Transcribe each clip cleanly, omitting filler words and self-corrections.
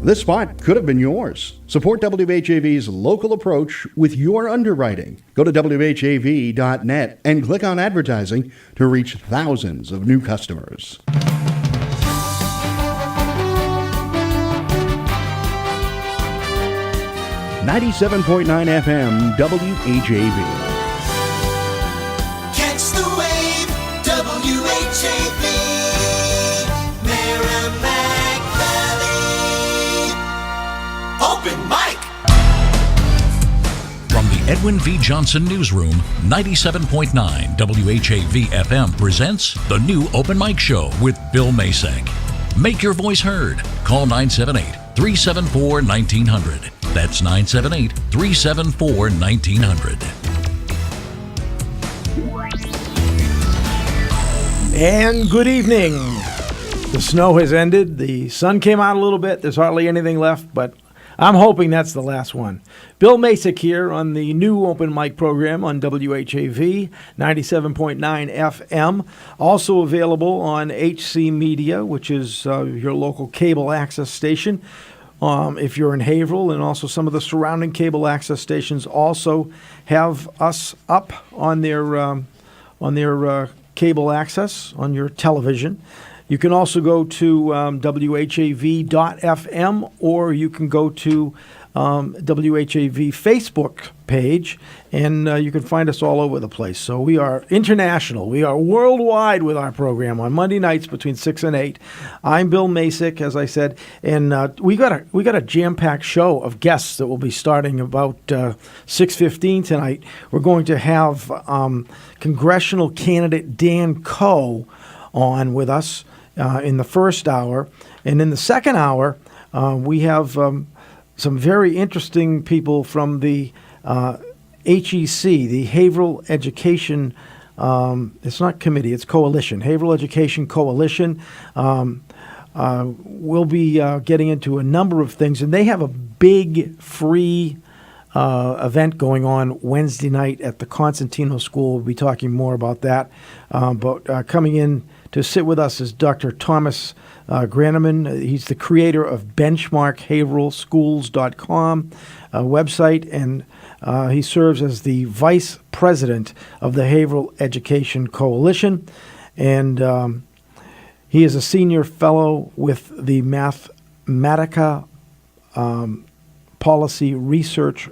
This spot could have been yours. Support WHAV's local approach with your underwriting. Go to WHAV.net and click on advertising to reach thousands of new customers. 97.9 FM WHAV. Catch the wave, WHAV, Merrimack Valley. Open mic. From the Edwin V. Johnson Newsroom, 97.9 WHAV FM presents the new Open Mic Show with Bill Macek. Make your voice heard. Call 978-374-1900. That's 978-374-1900. And good evening. The snow has ended. The sun came out a little bit. There's hardly anything left, but I'm hoping that's the last one. Bill Macek here on the new Open Mic program on WHAV 97.9 FM. Also available on HC Media, which is your local cable access station. If you're in Haverhill, and also some of the surrounding cable access stations also have us up on their cable access on your television. You can also go to WHAV.FM, or you can go to WHAV Facebook page, and you can find us all over the place. So we are international. We are worldwide with our program on Monday nights between 6 and 8. I'm Bill Macek, as I said, and we got a jam-packed show of guests that will be starting about 6:15 tonight. We're going to have Congressional candidate Dan Koh on with us in the first hour, and in the second hour we have some very interesting people from the HEC, the Haverhill Education, it's not committee, it's coalition, Haverhill Education Coalition. We'll be getting into a number of things, and they have a big free event going on Wednesday night at the Consentino School. We'll be talking more about that. But coming in to sit with us is Dr. Thomas Granneman. He's the creator of BenchmarkHaverhillSchools.com website, and he serves as the vice president of the Haverhill Education Coalition. And he is a senior fellow with the Mathematica Policy Research,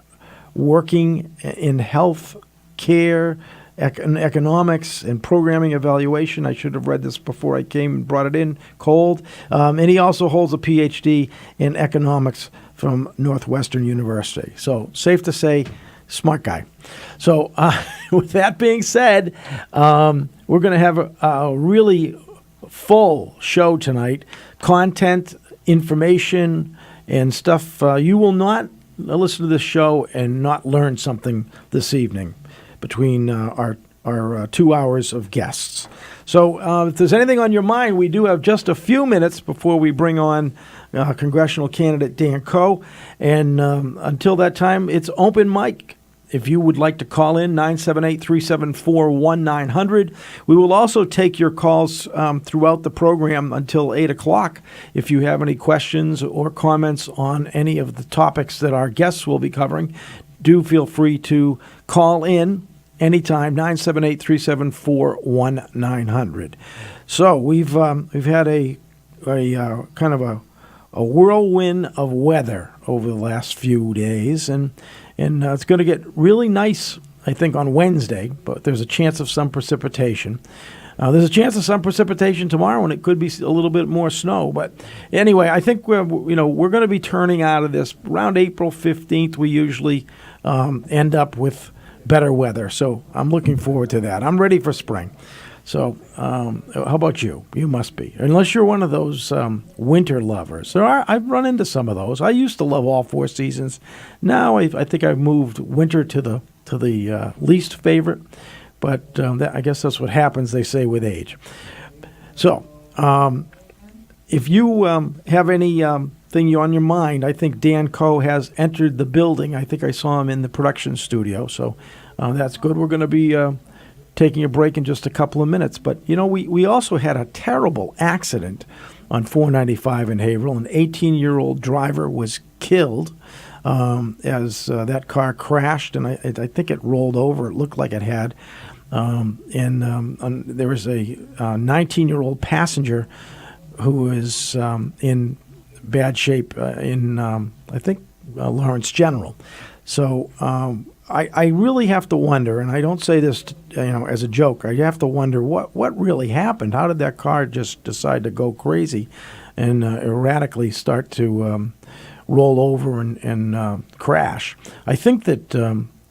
working in health care, economics, and programming evaluation. I should have read this before I came and brought it in cold. And he also holds a PhD in economics from Northwestern University. So safe to say, smart guy. So with that being said, we're going to have a really full show tonight. Content, information, and stuff. You will not listen to this show and not learn something this evening between our 2 hours of guests. So if there's anything on your mind, we do have just a few minutes before we bring on Congressional candidate Dan Koh. And until that time, it's open mic. If you would like to call in, 978-374-1900. We will also take your calls throughout the program until 8 o'clock. If you have any questions or comments on any of the topics that our guests will be covering, do feel free to call in anytime, 978-374-1900. So we've had a kind of a whirlwind of weather over the last few days, and it's going to get really nice, I think, on Wednesday, but there's a chance of some precipitation. There's a chance of some precipitation tomorrow, and it could be a little bit more snow. But anyway, I think we're going to be turning out of this around April 15th. We usually end up with better weather, so I'm looking forward to that. I'm ready for spring. So how about you? You must be, unless you're one of those winter lovers. I've run into some of those. I used to love all four seasons. Now I think I've moved winter to the least favorite. But I guess that's what happens, they say, with age. So if you have any thing on your mind, I think Dan Koh has entered the building. I think I saw him in the production studio. So that's good. We're going to be taking a break in just a couple of minutes. But, we also had a terrible accident on 495 in Haverhill. An 18-year-old driver was killed as that car crashed, and I think it rolled over. It looked like it had. And there was a 19-year-old passenger who was in bad shape in, I think, Lawrence General. So I really have to wonder, and I don't say this as a joke, I have to wonder what really happened. How did that car just decide to go crazy and erratically start to roll over and crash? I think that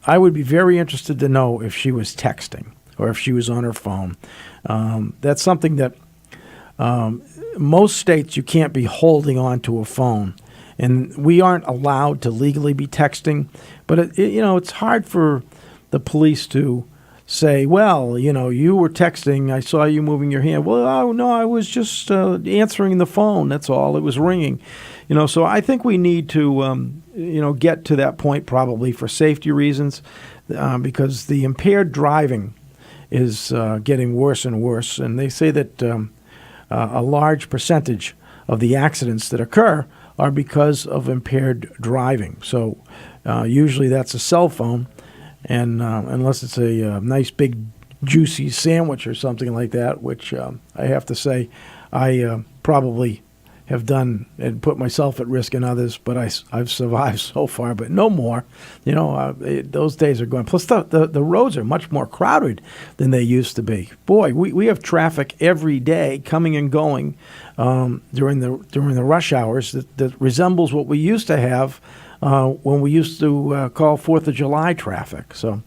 I would be very interested to know if she was texting or if she was on her phone. That's something that most states you can't be holding on to a phone. And we aren't allowed to legally be texting, but it's hard for the police to say, well, you were texting, I saw you moving your hand. Well, oh, no, I was just answering the phone, that's all, it was ringing. So I think we need to, get to that point probably for safety reasons, because the impaired driving is getting worse and worse. And they say that a large percentage of the accidents that occur are because of impaired driving. So usually that's a cell phone, and unless it's a nice big juicy sandwich or something like that, which I have to say I probably have done and put myself at risk and others, but I've survived so far, but no more. Those days are gone. Plus the roads are much more crowded than they used to be. Boy, we have traffic every day coming and going during the rush hours that resembles what we used to have when we used to call 4th of July traffic. So.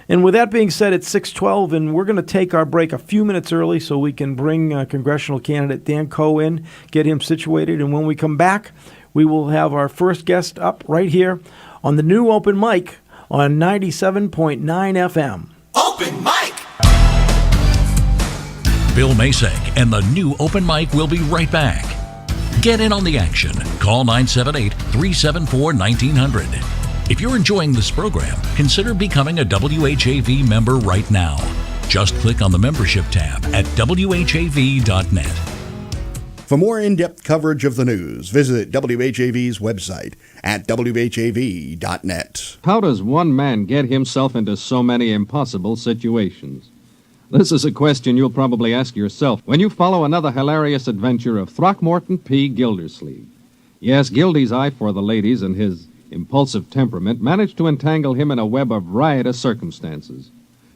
And with that being said, it's 6:12, and we're going to take our break a few minutes early so we can bring congressional candidate Dan Koh in, get him situated. And when we come back, we will have our first guest up right here on the new open mic on 97.9 FM. Open mic! Bill Macek and the new open mic will be right back. Get in on the action. Call 978-374-1900. If you're enjoying this program, consider becoming a WHAV member right now. Just click on the membership tab at WHAV.net. For more in-depth coverage of the news, visit WHAV's website at WHAV.net. How does one man get himself into so many impossible situations? This is a question you'll probably ask yourself when you follow another hilarious adventure of Throckmorton P. Gildersleeve. Yes, Gildy's eye for the ladies and his impulsive temperament managed to entangle him in a web of riotous circumstances.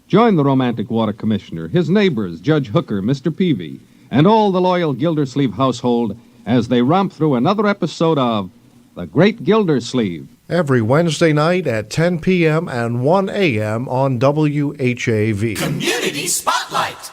Join the romantic water commissioner, his neighbors, Judge Hooker, Mr. Peavy, and all the loyal Gildersleeve household as they romp through another episode of The Great Gildersleeve. Every Wednesday night at 10 p.m. and 1 a.m. on WHAV. Community Spotlight!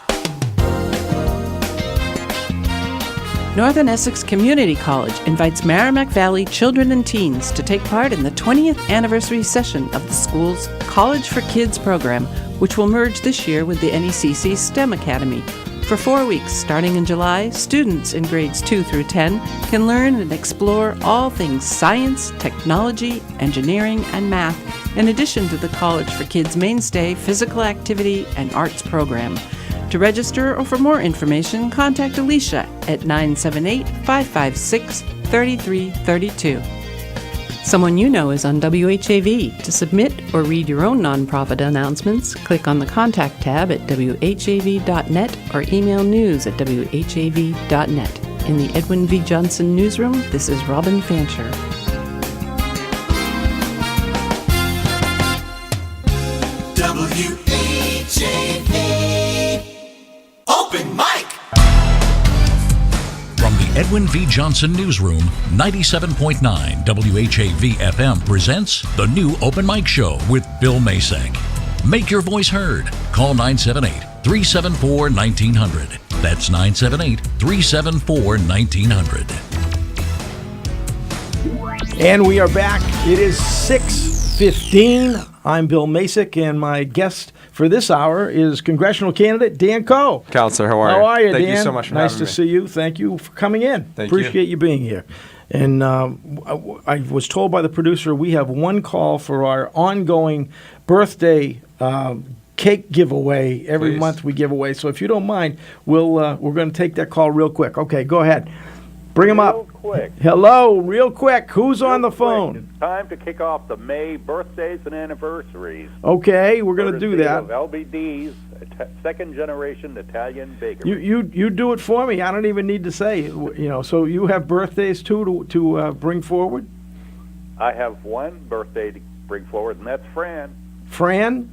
Northern Essex Community College invites Merrimack Valley children and teens to take part in the 20th anniversary session of the school's College for Kids program, which will merge this year with the NECC STEM Academy. For 4 weeks, starting in July, students in grades 2 through 10 can learn and explore all things science, technology, engineering, and math, in addition to the College for Kids mainstay physical activity and arts program. To register or for more information, contact Alicia at 978-556-3332. Someone you know is on WHAV. To submit or read your own nonprofit announcements, click on the Contact tab at WHAV.net or email news@WHAV.net. In the Edwin V. Johnson Newsroom, this is Robin Fancher. WHAV Open mic! From the Edwin V. Johnson Newsroom, 97.9 WHAV FM presents the new Open Mic Show with Bill Macek. Make your voice heard. Call 978-374-1900. That's 978-374-1900. And we are back. It is 6:15. I'm Bill Macek, and my guest for this hour is congressional candidate Dan Koh. Counselor, how are you? How are you, Dan? Thank you so much for nice having to me. see you. Thank you for coming in. Thank you. Appreciate you being here. And I was told by the producer we have one call for our ongoing birthday cake giveaway. Every Please. month we give away. So if you don't mind, we're going to take that call real quick. Okay, go ahead. Bring him up. Real quick. Hello, real quick. Who's on the Real quick. phone? It's time to kick off the May birthdays and anniversaries. Okay, we're going to do Courtesy that. of LBD's second-generation Italian bakery. You do it for me. I don't even need to say. So you have birthdays too to bring forward. I have one birthday to bring forward, and that's Fran. Fran,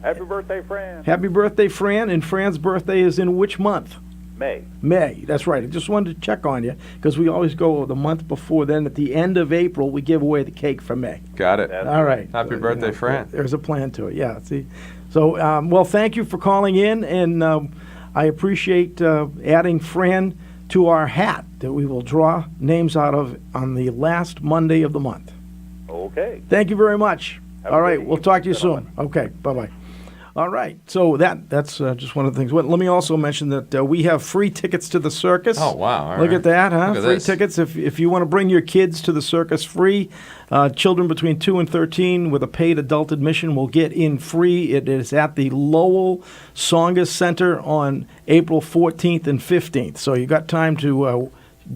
Happy birthday, Fran. happy birthday, Fran. And Fran's birthday is in which month? May. May. That's right. I just wanted to check on you because we always go the month before. Then at the end of April, we give away the cake for May. Got it. That's All right. Happy birthday, Fran. There's a plan to it. Yeah. See. So, well, thank you for calling in, and I appreciate adding Fran to our hat that we will draw names out of on the last Monday of the month. Okay. Thank you very much. Have a All right, good we'll talk to you evening, soon. Okay, bye-bye. All right, so that's just one of the things. Well, let me also mention that we have free tickets to the circus. Oh, wow. All Look right. at that, huh? Look at Free this. tickets. If you want to bring your kids to the circus free, children between 2 and 13 with a paid adult admission will get in free. It is at the Lowell Tsongas Center on April 14th and 15th. So you got time to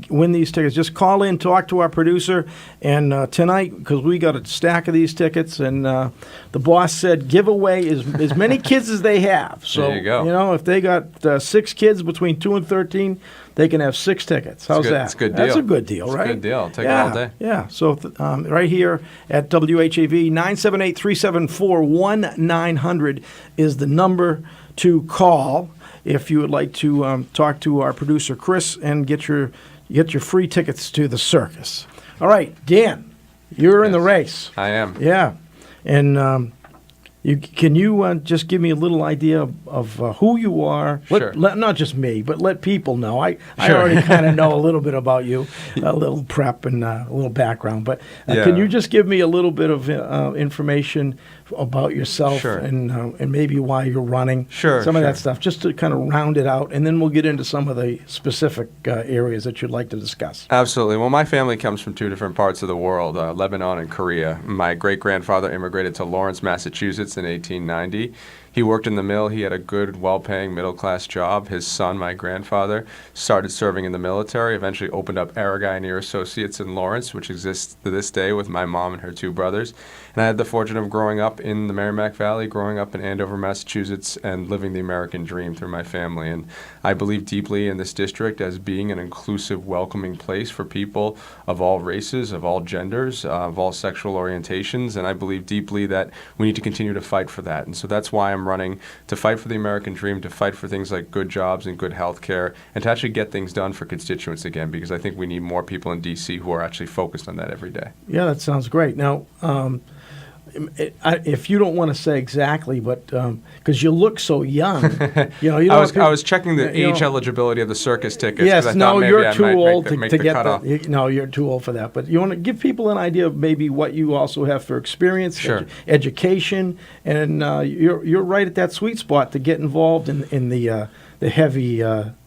win these tickets. Just call in, talk to our producer, and tonight, because we got a stack of these tickets, and the boss said give away as many kids as they have. So, There you go. if they got 6 kids between 2 and 13, they can have 6 tickets. How's good. that? It's a good That's deal. a good deal, It's a right? good deal. I'll take it yeah, all day. Yeah. So right here at WHAV, 978-374-1900 is the number to call if you would like to talk to our producer, Chris, and get your free tickets to the circus. All right, Dan, you're in the race. I am. Yeah. And can you just give me a little idea of who you are? Sure. Not just me, but let people know. I Sure. already kind of know a little bit about you, a little prep and a little background. But Yeah. can you just give me a little bit of information about yourself Sure. and maybe why you're running? Sure, Some of that sure. stuff, just to kind of round it out, and then we'll get into some of the specific areas that you'd like to discuss. Absolutely. Well, my family comes from 2 different parts of the world, Lebanon and Korea. My great-grandfather immigrated to Lawrence, Massachusetts in 1890. He worked in the mill. He had a good, well-paying, middle-class job. His son, my grandfather, started serving in the military, eventually opened up Aragonier Associates in Lawrence, which exists to this day with my mom and her 2 brothers. And I had the fortune of growing up in the Merrimack Valley, growing up in Andover, Massachusetts, and living the American dream through my family. And I believe deeply in this district as being an inclusive, welcoming place for people of all races, of all genders, of all sexual orientations. And I believe deeply that we need to continue to fight for that. And so that's why I'm running, to fight for the American dream, to fight for things like good jobs and good health care, and to actually get things done for constituents again, because I think we need more people in D.C. who are actually focused on that every day. Yeah, that sounds great. Now, if you don't want to say exactly, but because you look so young, you know, I was checking the age eligibility of the circus tickets. 'cause Yes, I no, thought maybe you're I too might old make to the get cutoff. no, you're too old for that. But you want to give people an idea of maybe what you also have for experience, Sure. education, and you're right at that sweet spot to get involved in the heavy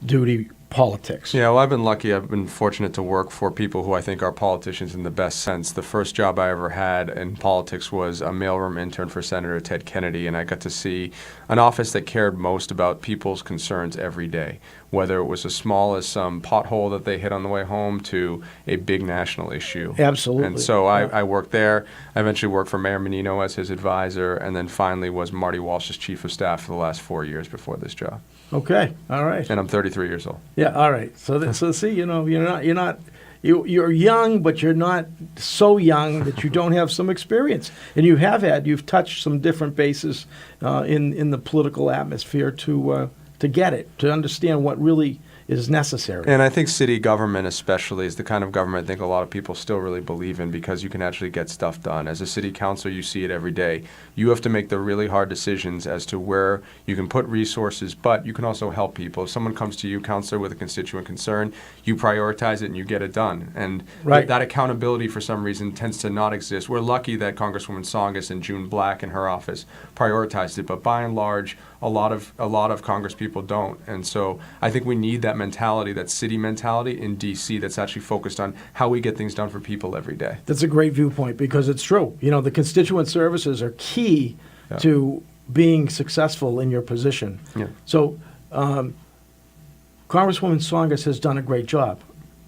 duty politics. Yeah, well, I've been lucky. I've been fortunate to work for people who I think are politicians in the best sense. The first job I ever had in politics was a mailroom intern for Senator Ted Kennedy, and I got to see an office that cared most about people's concerns every day, whether it was as small as some pothole that they hit on the way home to a big national issue. Absolutely. And so I worked there. I eventually worked for Mayor Menino as his advisor, and then finally was Marty Walsh's chief of staff for the last 4 years before this job. Okay, all right. And I'm 33 years old. Yeah, all right. So see, you know, you're young, but you're not so young that you don't have some experience, and you've touched some different bases in the political atmosphere to get it, to understand what really is necessary. And I think city government especially is the kind of government I think a lot of people still really believe in, because you can actually get stuff done. As a city councilor, you see it every day. You have to make the really hard decisions as to where you can put resources, but you can also help people. If someone comes to you, councilor, with a constituent concern, you prioritize it and you get it done. And Right. that accountability for some reason tends to not exist. We're lucky that Congresswoman Tsongas and June Black in her office prioritized it, but by and large, a lot of Congress people don't. And so I think we need that mentality, that city mentality in D.C. that's actually focused on how we get things done for people every day. That's a great viewpoint, because it's true. You know, the constituent services are key Yeah. to being successful in your position. Yeah. So, Congresswoman Tsongas has done a great job.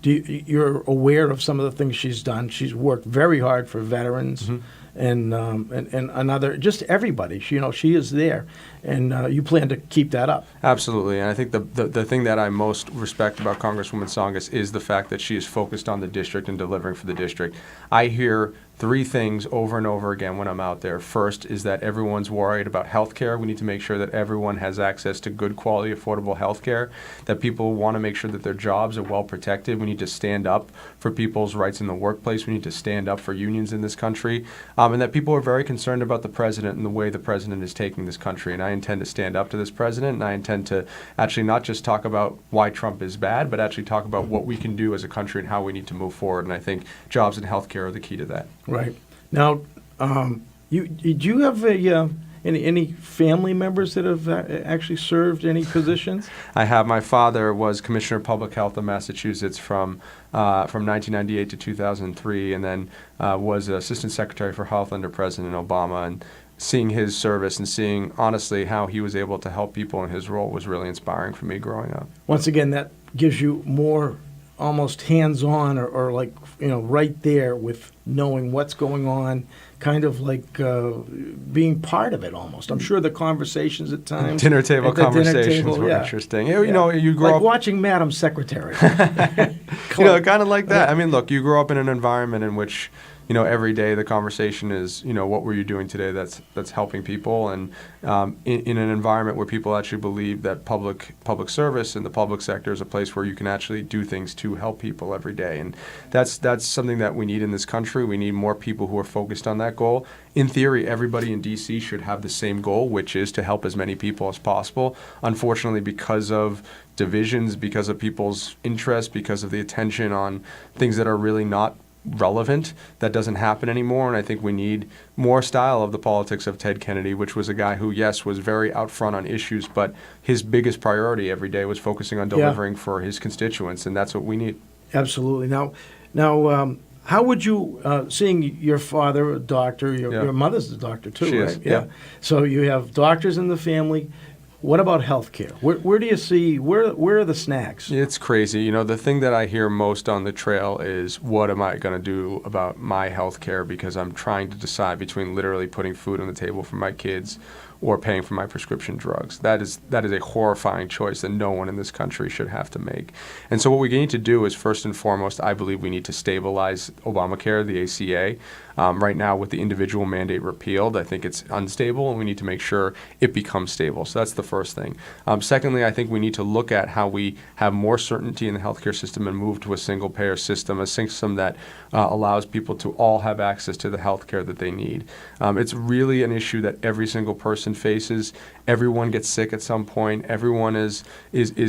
You're aware of some of the things she's done. She's worked very hard for veterans and another, just everybody. She is there, and you plan to keep that up. Absolutely, and I think the thing that I most respect about Congresswoman Tsongas is the fact that she is focused on the district and delivering for the district. I hear three things over and over again when I'm out there. First is that everyone's worried about health care. We need to make sure that everyone has access to good quality, affordable health care, that people want to make sure that their jobs are well protected. We need to stand up for people's rights in the workplace. We need to stand up for unions in this country, and that people are very concerned about the president and the way the president is taking this country. And I intend to stand up to this president, and I intend to actually not just talk about why Trump is bad, but actually talk about what we can do as a country and how we need to move forward. And I think jobs and health care are the key to that. Right. Now, do you have any family members that have actually served any positions? I have. My father was Commissioner of Public Health of Massachusetts from 1998 to 2003, and then was Assistant Secretary for Health under President Obama. And seeing his service and seeing, honestly, how he was able to help people in his role was really inspiring for me growing up. Once again, that gives you more almost hands-on or like, right there with knowing what's going on, kind of like being part of it almost. I'm sure the conversations at times. Dinner table conversations were yeah. interesting. You know, you grow like up watching Madam Secretary. kind of like that. I mean, look, you grow up in an environment in which, every day the conversation is, what were you doing today that's helping people, and in an environment where people actually believe that public service and the public sector is a place where you can actually do things to help people every day, and that's something that we need in this country. We need more people who are focused on that goal. In theory, everybody in D.C. should have the same goal, which is to help as many people as possible. Unfortunately, because of divisions, because of people's interest, because of the attention on things that are really not relevant, that doesn't happen anymore. And I think we need more style of the politics of Ted Kennedy, which was a guy who, yes, was very out front on issues, but his biggest priority every day was focusing on delivering for his constituents, and that's what we need. Absolutely. Now, how would you, seeing your father a doctor, your mother's a doctor too, she right? Is, yeah. So you have doctors in the family. What about health care? Where do you see, where are the snags? It's crazy. The thing that I hear most on the trail is, what am I going to do about my health care, because I'm trying to decide between literally putting food on the table for my kids or paying for my prescription drugs. That is a horrifying choice that no one in this country should have to make. And so what we need to do is, first and foremost, I believe we need to stabilize Obamacare, the ACA. Right now, with the individual mandate repealed, I think it's unstable, and we need to make sure it becomes stable. So that's the first thing. Secondly, I think we need to look at how we have more certainty in the healthcare system and move to a single-payer system, a system that allows people to all have access to the healthcare that they need. It's really an issue that every single person faces. Everyone gets sick at some point. Everyone is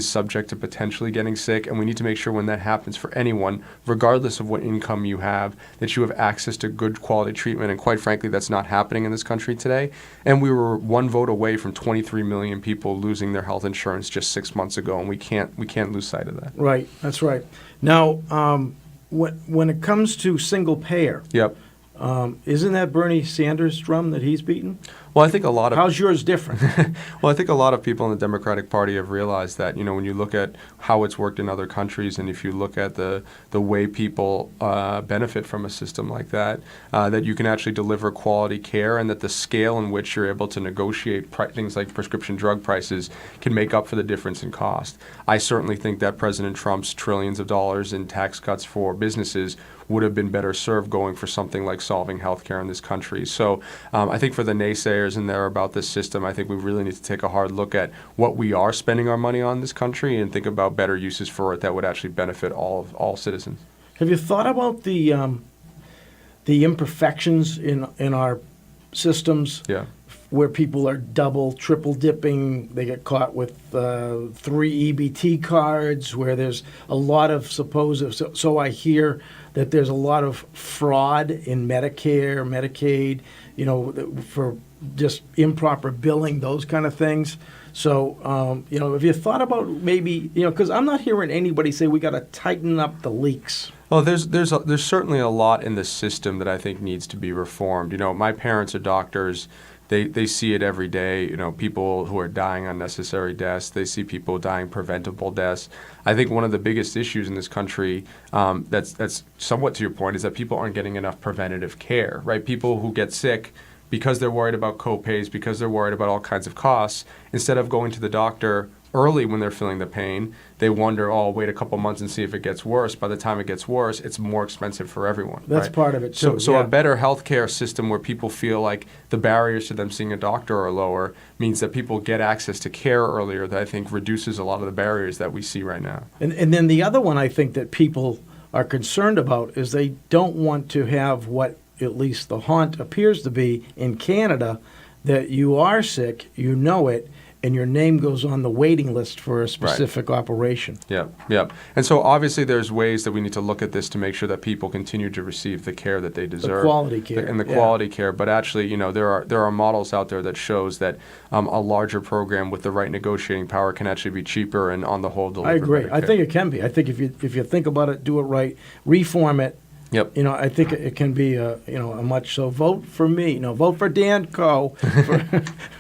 subject to potentially getting sick, and we need to make sure when that happens for anyone, regardless of what income you have, that you have access to good quality treatment. And quite frankly, that's not happening in this country today. And we were one vote away from 23 million people losing their health insurance just 6 months ago, and we can't lose sight of that. Right, that's right. Now, when it comes to single payer, Yep. Isn't that Bernie Sanders' drum that he's beaten? Well, I think a lot of How's yours different? Well, I think a lot of people in the Democratic Party have realized that, when you look at how it's worked in other countries, and if you look at the way people benefit from a system like that, that you can actually deliver quality care, and that the scale in which you're able to negotiate things like prescription drug prices can make up for the difference in cost. I certainly think that President Trump's trillions of dollars in tax cuts for businesses would have been better served going for something like solving health care in this country. So I think for the naysayers in there about this system, I think we really need to take a hard look at what we are spending our money on in this country and think about better uses for it that would actually benefit all citizens. Have you thought about the imperfections in our systems? Yeah. Where people are double, triple dipping, they get caught with 3 EBT cards, where there's a lot of so I hear that there's a lot of fraud in Medicare, Medicaid, for just improper billing, those kind of things. So, have you thought about maybe, because I'm not hearing anybody say we got to tighten up the leaks. Well, there's certainly a lot in the system that I think needs to be reformed. My parents are doctors. They see it every day. People who are dying unnecessary deaths. They see people dying preventable deaths. I think one of the biggest issues in this country, that's somewhat to your point, is that people aren't getting enough preventative care, right? People who get sick because they're worried about co-pays, because they're worried about all kinds of costs, instead of going to the doctor early when they're feeling the pain, they wonder, I'll wait a couple months and see if it gets worse. By the time it gets worse, it's more expensive for everyone. That's right? part of it, too. So a better healthcare system where people feel like the barriers to them seeing a doctor are lower means that people get access to care earlier, that I think reduces a lot of the barriers that we see right now. And then the other one I think that people are concerned about is they don't want to have what at least the haunt appears to be in Canada, that you are sick, you know it, and your name goes on the waiting list for a specific operation. Yep. And so obviously there's ways that we need to look at this to make sure that people continue to receive the care that they deserve. The quality care. And the quality care. But actually, there are models out there that shows that a larger program with the right negotiating power can actually be cheaper and on the whole deliver I agree. better I care. think it can be. I think if you think about it, do it right, reform it. Yep. I think it can be a much. So vote for me. No, vote for Dan Koh.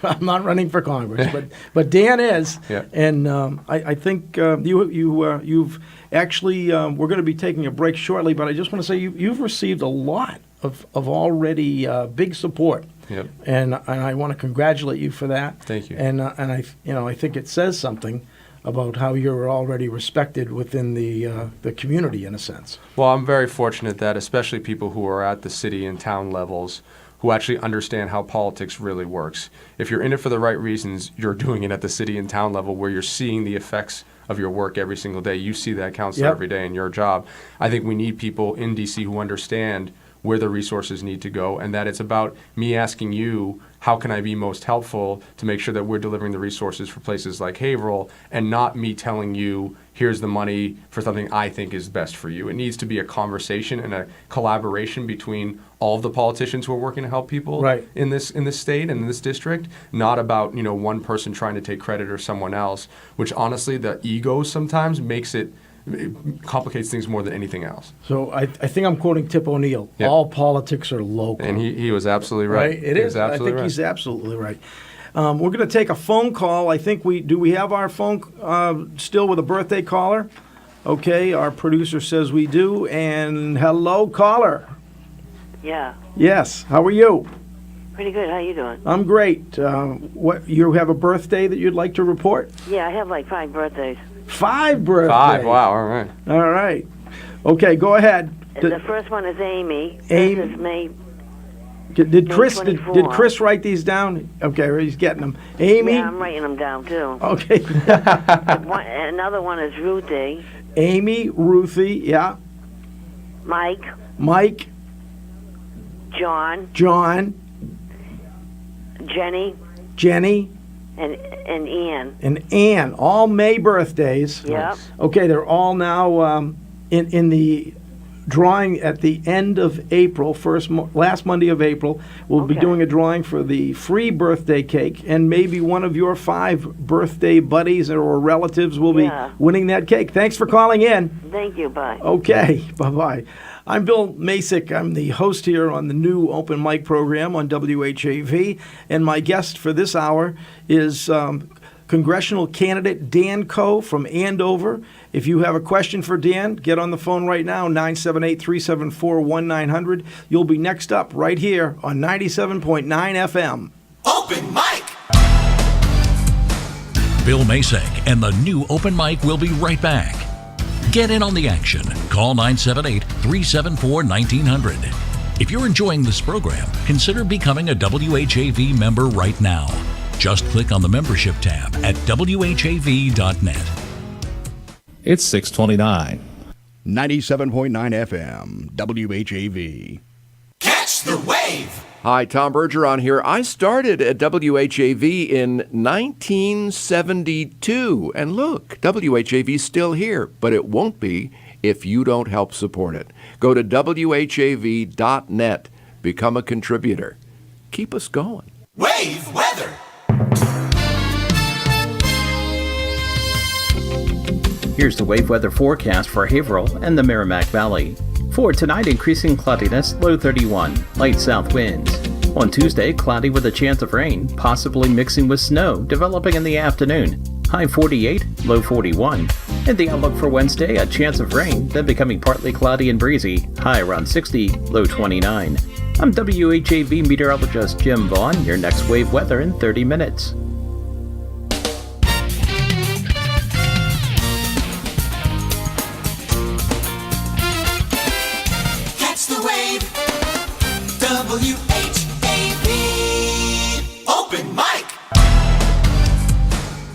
I'm not running for Congress, but Dan is. Yeah. And I think you've actually. We're going to be taking a break shortly, but I just want to say you've received a lot of already big support. Yep. And I want to congratulate you for that. Thank you. And I think it says something about how you're already respected within the community, in a sense. Well, I'm very fortunate that especially people who are at the city and town levels who actually understand how politics really works. If you're in it for the right reasons, you're doing it at the city and town level where you're seeing the effects of your work every single day. You see that counselor every day in your job. I think we need people in D.C. who understand where the resources need to go, and that it's about me asking you, how can I be most helpful to make sure that we're delivering the resources for places like Haverhill, and not me telling you, here's the money for something I think is best for you. It needs to be a conversation and a collaboration between all of the politicians who are working to help people in this state and in this district, not about one person trying to take credit or someone else, which honestly the ego sometimes makes it complicates things more than anything else. So I think I'm quoting Tip O'Neill. Yep. All politics are local. And he was absolutely right. It is. I think he's absolutely right. We're going to take a phone call. I think we have our phone still with a birthday caller. Okay, our producer says we do. And hello, caller. Yeah. Yes. How are you? Pretty good. How you doing? I'm great. What you have a birthday that you'd like to report? Yeah, I have like 5 birthdays. 5 birthdays. 5. Wow. All right. All right. Okay, go ahead. The first one is Amy. Amy. This is May. Did Chris 24. did Chris write these down? Okay, he's getting them. Amy. Yeah, I'm writing them down too. Okay. Another one is Ruthie. Amy, Ruthie, yeah. Mike. John. Jenny. And Ian. And Ann, all May birthdays. Yep. Okay, they're all now in the drawing at the end of April, last Monday of April. We'll be doing a drawing for the free birthday cake, and maybe one of your 5 birthday buddies or relatives will be winning that cake. Thanks for calling in. Thank you. Bye. Okay, bye-bye. I'm Bill Macek. I'm the host here on the new open mic program on WHAV, and my guest for this hour is Congressional candidate Dan Koh from Andover. If you have a question for Dan, get on the phone right now, 978-374-1900. You'll be next up right here on 97.9 FM. Open mic! Bill Macek and the new open mic will be right back. Get in on the action. Call 978-374-1900. If you're enjoying this program, consider becoming a WHAV member right now. Just click on the membership tab at WHAV.net. It's 6:29. 97.9 FM, WHAV. Catch the wave! Hi, Tom Bergeron here. I started at WHAV in 1972. And look, WHAV's still here, but it won't be if you don't help support it. Go to WHAV.net. Become a contributor. Keep us going. Wave weather! Here's the wave weather forecast for Haverhill and the Merrimack Valley. For tonight, increasing cloudiness, low 31, light south winds. On Tuesday, cloudy with a chance of rain, possibly mixing with snow, developing in the afternoon. High 48, low 41. And the outlook for Wednesday, a chance of rain, then becoming partly cloudy and breezy. High around 60, low 29. I'm WHAV meteorologist Jim Vaughn. Your next wave weather in 30 minutes. Catch the wave. WHAV. Open mic.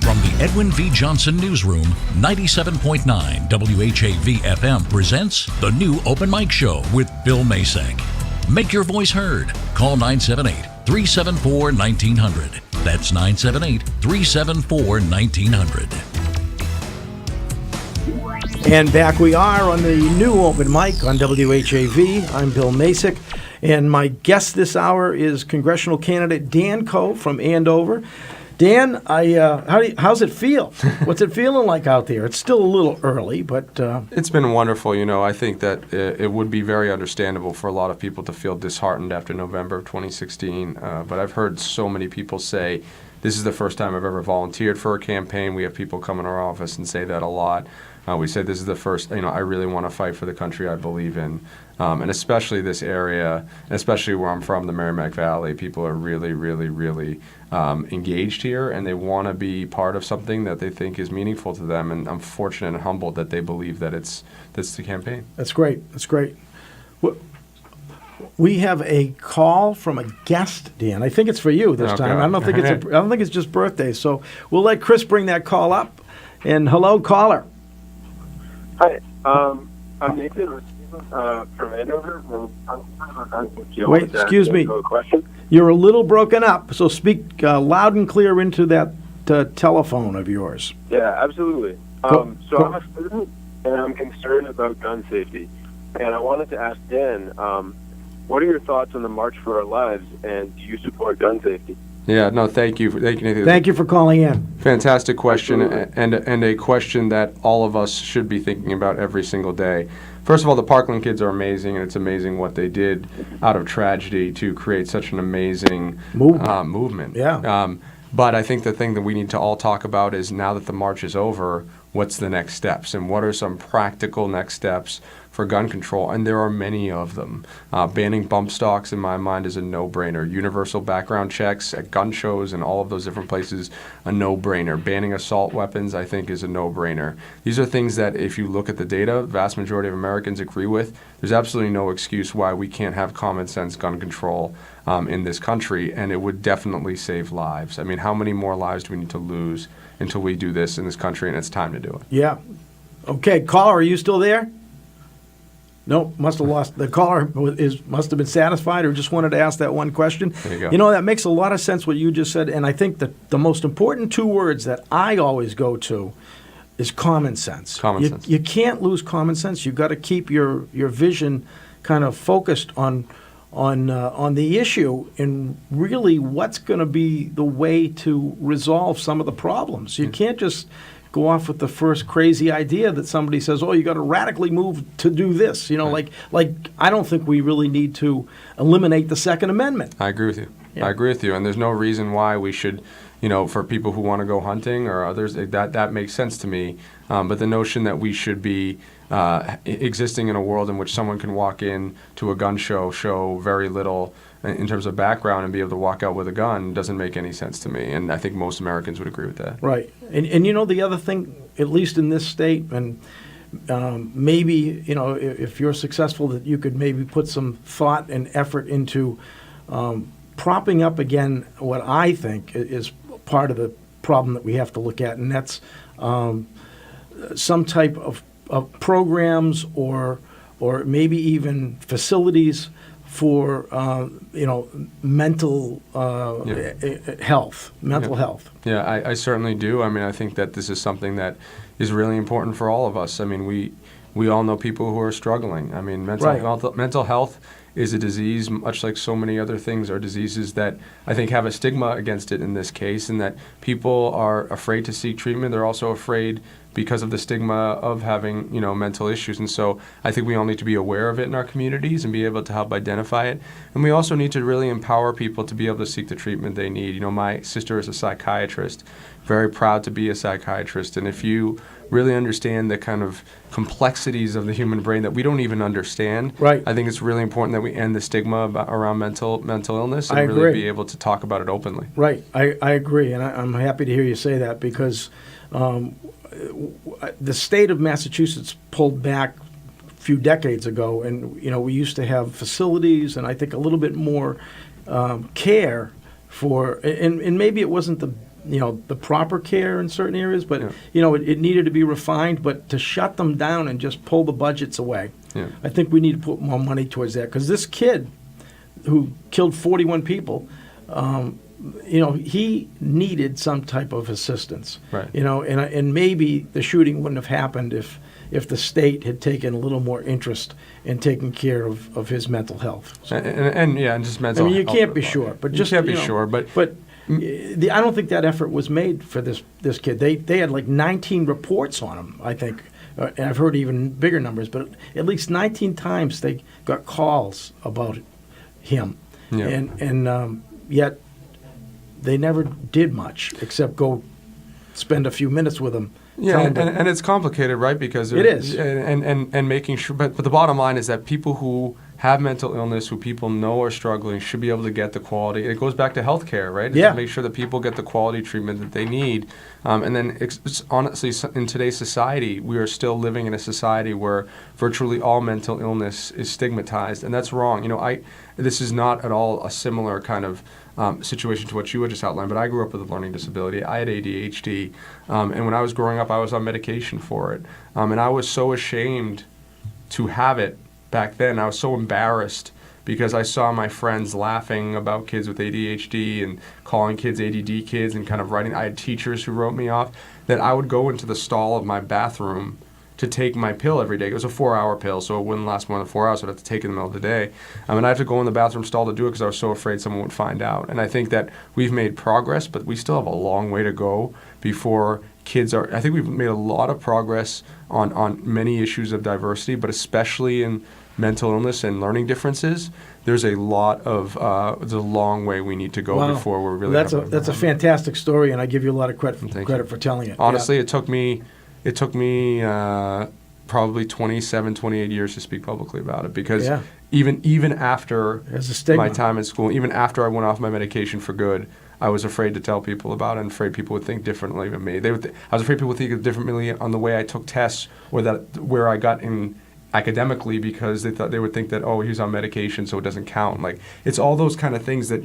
From the Edwin V. Johnson Newsroom, 97.9 WHAV FM presents the new Open Mic Show with Bill Macek. Make your voice heard. Call 978-374-1900. That's 978-374-1900. And back we are on the new open mic on WHAV. I'm Bill Macek, and my guest this hour is congressional candidate Dan Koh from Andover. Dan, how's it feel? What's it feeling like out there? It's still a little early, but... It's been wonderful. You know, I think that it would be very understandable for a lot of people to feel disheartened after November of 2016. But I've heard so many people say, this is the first time I've ever volunteered for a campaign. We have people come in our office and say that a lot. We say this is the first, I really want to fight for the country I believe in. And especially this area, especially where I'm from, the Merrimack Valley, people are really, really, really engaged here, and they want to be part of something that they think is meaningful to them. And I'm fortunate and humbled that they believe that that's the campaign. That's great. That's great. We have a call from a guest, Dan. I think it's for you this time. I don't think it's just birthdays. So we'll let Chris bring that call up. And hello, caller. Hi, I'm Nathan from Andover. Wait, excuse me. You're a little broken up, so speak loud and clear into that telephone of yours. Yeah, absolutely. I'm a student, and I'm concerned about gun safety. And I wanted to ask Dan, what are your thoughts on the March for Our Lives, and do you support gun safety? Yeah, no, thank you, Nathan. Thank you for calling in. Fantastic question, and a question that all of us should be thinking about every single day. First of all, the Parkland kids are amazing, and it's amazing what they did out of tragedy to create such an amazing movement. Yeah. But I think the thing that we need to all talk about is, now that the march is over, what's the next steps, and what are some practical next steps for gun control? And there are many of them. Banning bump stocks, in my mind, is a no-brainer. Universal background checks at gun shows and all of those different places, a no-brainer. Banning assault weapons, I think, is a no-brainer. These are things that, if you look at the data, the vast majority of Americans agree with. There's absolutely no excuse why we can't have common sense gun control in this country, and it would definitely save lives. I mean, how many more lives do we need to lose until we do this in this country? And it's time to do it. Yeah. Okay, caller, are you still there? Nope, must have lost. The caller must have been satisfied or just wanted to ask that one question. There you go. That makes a lot of sense what you just said, and I think that the most important two words that I always go to is common sense. Common sense. You can't lose common sense. You've got to keep your vision kind of focused on the issue and really what's going to be the way to resolve some of the problems. You can't just go off with the first crazy idea that somebody says, oh, you got to radically move to do this. Like I don't think we really need to eliminate the Second Amendment. I agree with you. Yeah. I agree with you. And there's no reason why we should, for people who want to go hunting or others, that makes sense to me. But the notion that we should be existing in a world in which someone can walk in to a gun show very little in terms of background, and be able to walk out with a gun doesn't make any sense to me. And I think most Americans would agree with that. Right. And the other thing, at least in this state, and maybe, if you're successful, that you could maybe put some thought and effort into propping up again what I think is part of the problem that we have to look at, and that's some type of programs or maybe even facilities for mental health. Yeah, I certainly do. I mean, I think that this is something that is really important for all of us. I mean, we all know people who are struggling. I mean, mental health is a disease, much like so many other things, are diseases that I think have a stigma against it in this case, and that people are afraid to seek treatment. They're also afraid because of the stigma of having, mental issues. And so I think we all need to be aware of it in our communities and be able to help identify it. And we also need to really empower people to be able to seek the treatment they need. My sister is a psychiatrist, very proud to be a psychiatrist. And if you really understand the kind of complexities of the human brain that we don't even understand, right, I think it's really important that we end the stigma around mental illness and I really agree. be able to talk about it openly. Right, I agree, and I'm happy to hear you say that because the state of Massachusetts pulled back a few decades ago, and we used to have facilities and I think a little bit more care for, and maybe it wasn't the proper care in certain areas, but it needed to be refined. But to shut them down and just pull the budgets away, I think we need to put more money towards that, because this kid who killed 41 people, he needed some type of assistance. Right. And maybe the shooting wouldn't have happened if the state had taken a little more interest in taking care of his mental health. So, and just mental health. you can't be sure, but just you can't be sure, but I don't think that effort was made for this kid. They had like 19 reports on him, I think, and I've heard even bigger numbers, but at least 19 times they got calls about him, and yet they never did much except go spend a few minutes with him. Yeah, and it's complicated, right? Because it is, and making sure. But the bottom line is that people who have mental illness, who people know are struggling, should be able to get the quality. It goes back to healthcare, right? Yeah. To make sure that people get the quality treatment that they need. And then, it's honestly, in today's society, we are still living in a society where virtually all mental illness is stigmatized, and that's wrong. This is not at all a similar kind of situation to what you had just outlined, but I grew up with a learning disability. I had ADHD, and when I was growing up, I was on medication for it. And I was so ashamed to have it back then. I was so embarrassed because I saw my friends laughing about kids with ADHD and calling kids ADD kids and kind of writing. I had teachers who wrote me off, that I would go into the stall of my bathroom to take my pill every day. It was a 4-hour pill, so it wouldn't last more than 4 hours. So I'd have to take it in the middle of the day. And I have to go in the bathroom stall to do it because I was so afraid someone would find out. And I think that we've made progress, but we still have a long way to go before kids are. I think we've made a lot of progress on many issues of diversity, but especially in mental illness and learning differences. There's a long way we need to go before we're really. That's a fantastic story, and I give you a lot of credit for telling it. Honestly, it took me probably 27, 28 years to speak publicly about it, because even after my time in school, even after I went off my medication for good, I was afraid to tell people about it and afraid people would think differently of me. I was afraid people would think differently on the way I took tests or where I got in academically, because they would think that, oh, he's on medication, so it doesn't count. Like, it's all those kind of things that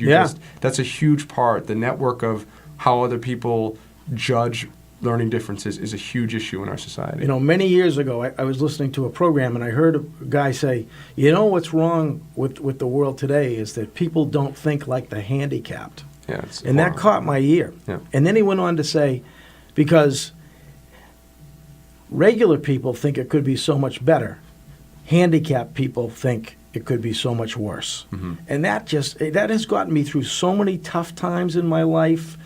that's a huge part. The network of how other people judge learning differences is a huge issue in our society. Many years ago, I was listening to a program, and I heard a guy say, what's wrong with the world today is that people don't think like the handicapped. Yeah, and that caught my ear. Yeah. And then he went on to say, because regular people think it could be so much better, handicapped people think it could be so much worse. Mm-hmm. And that has gotten me through so many tough times in my life.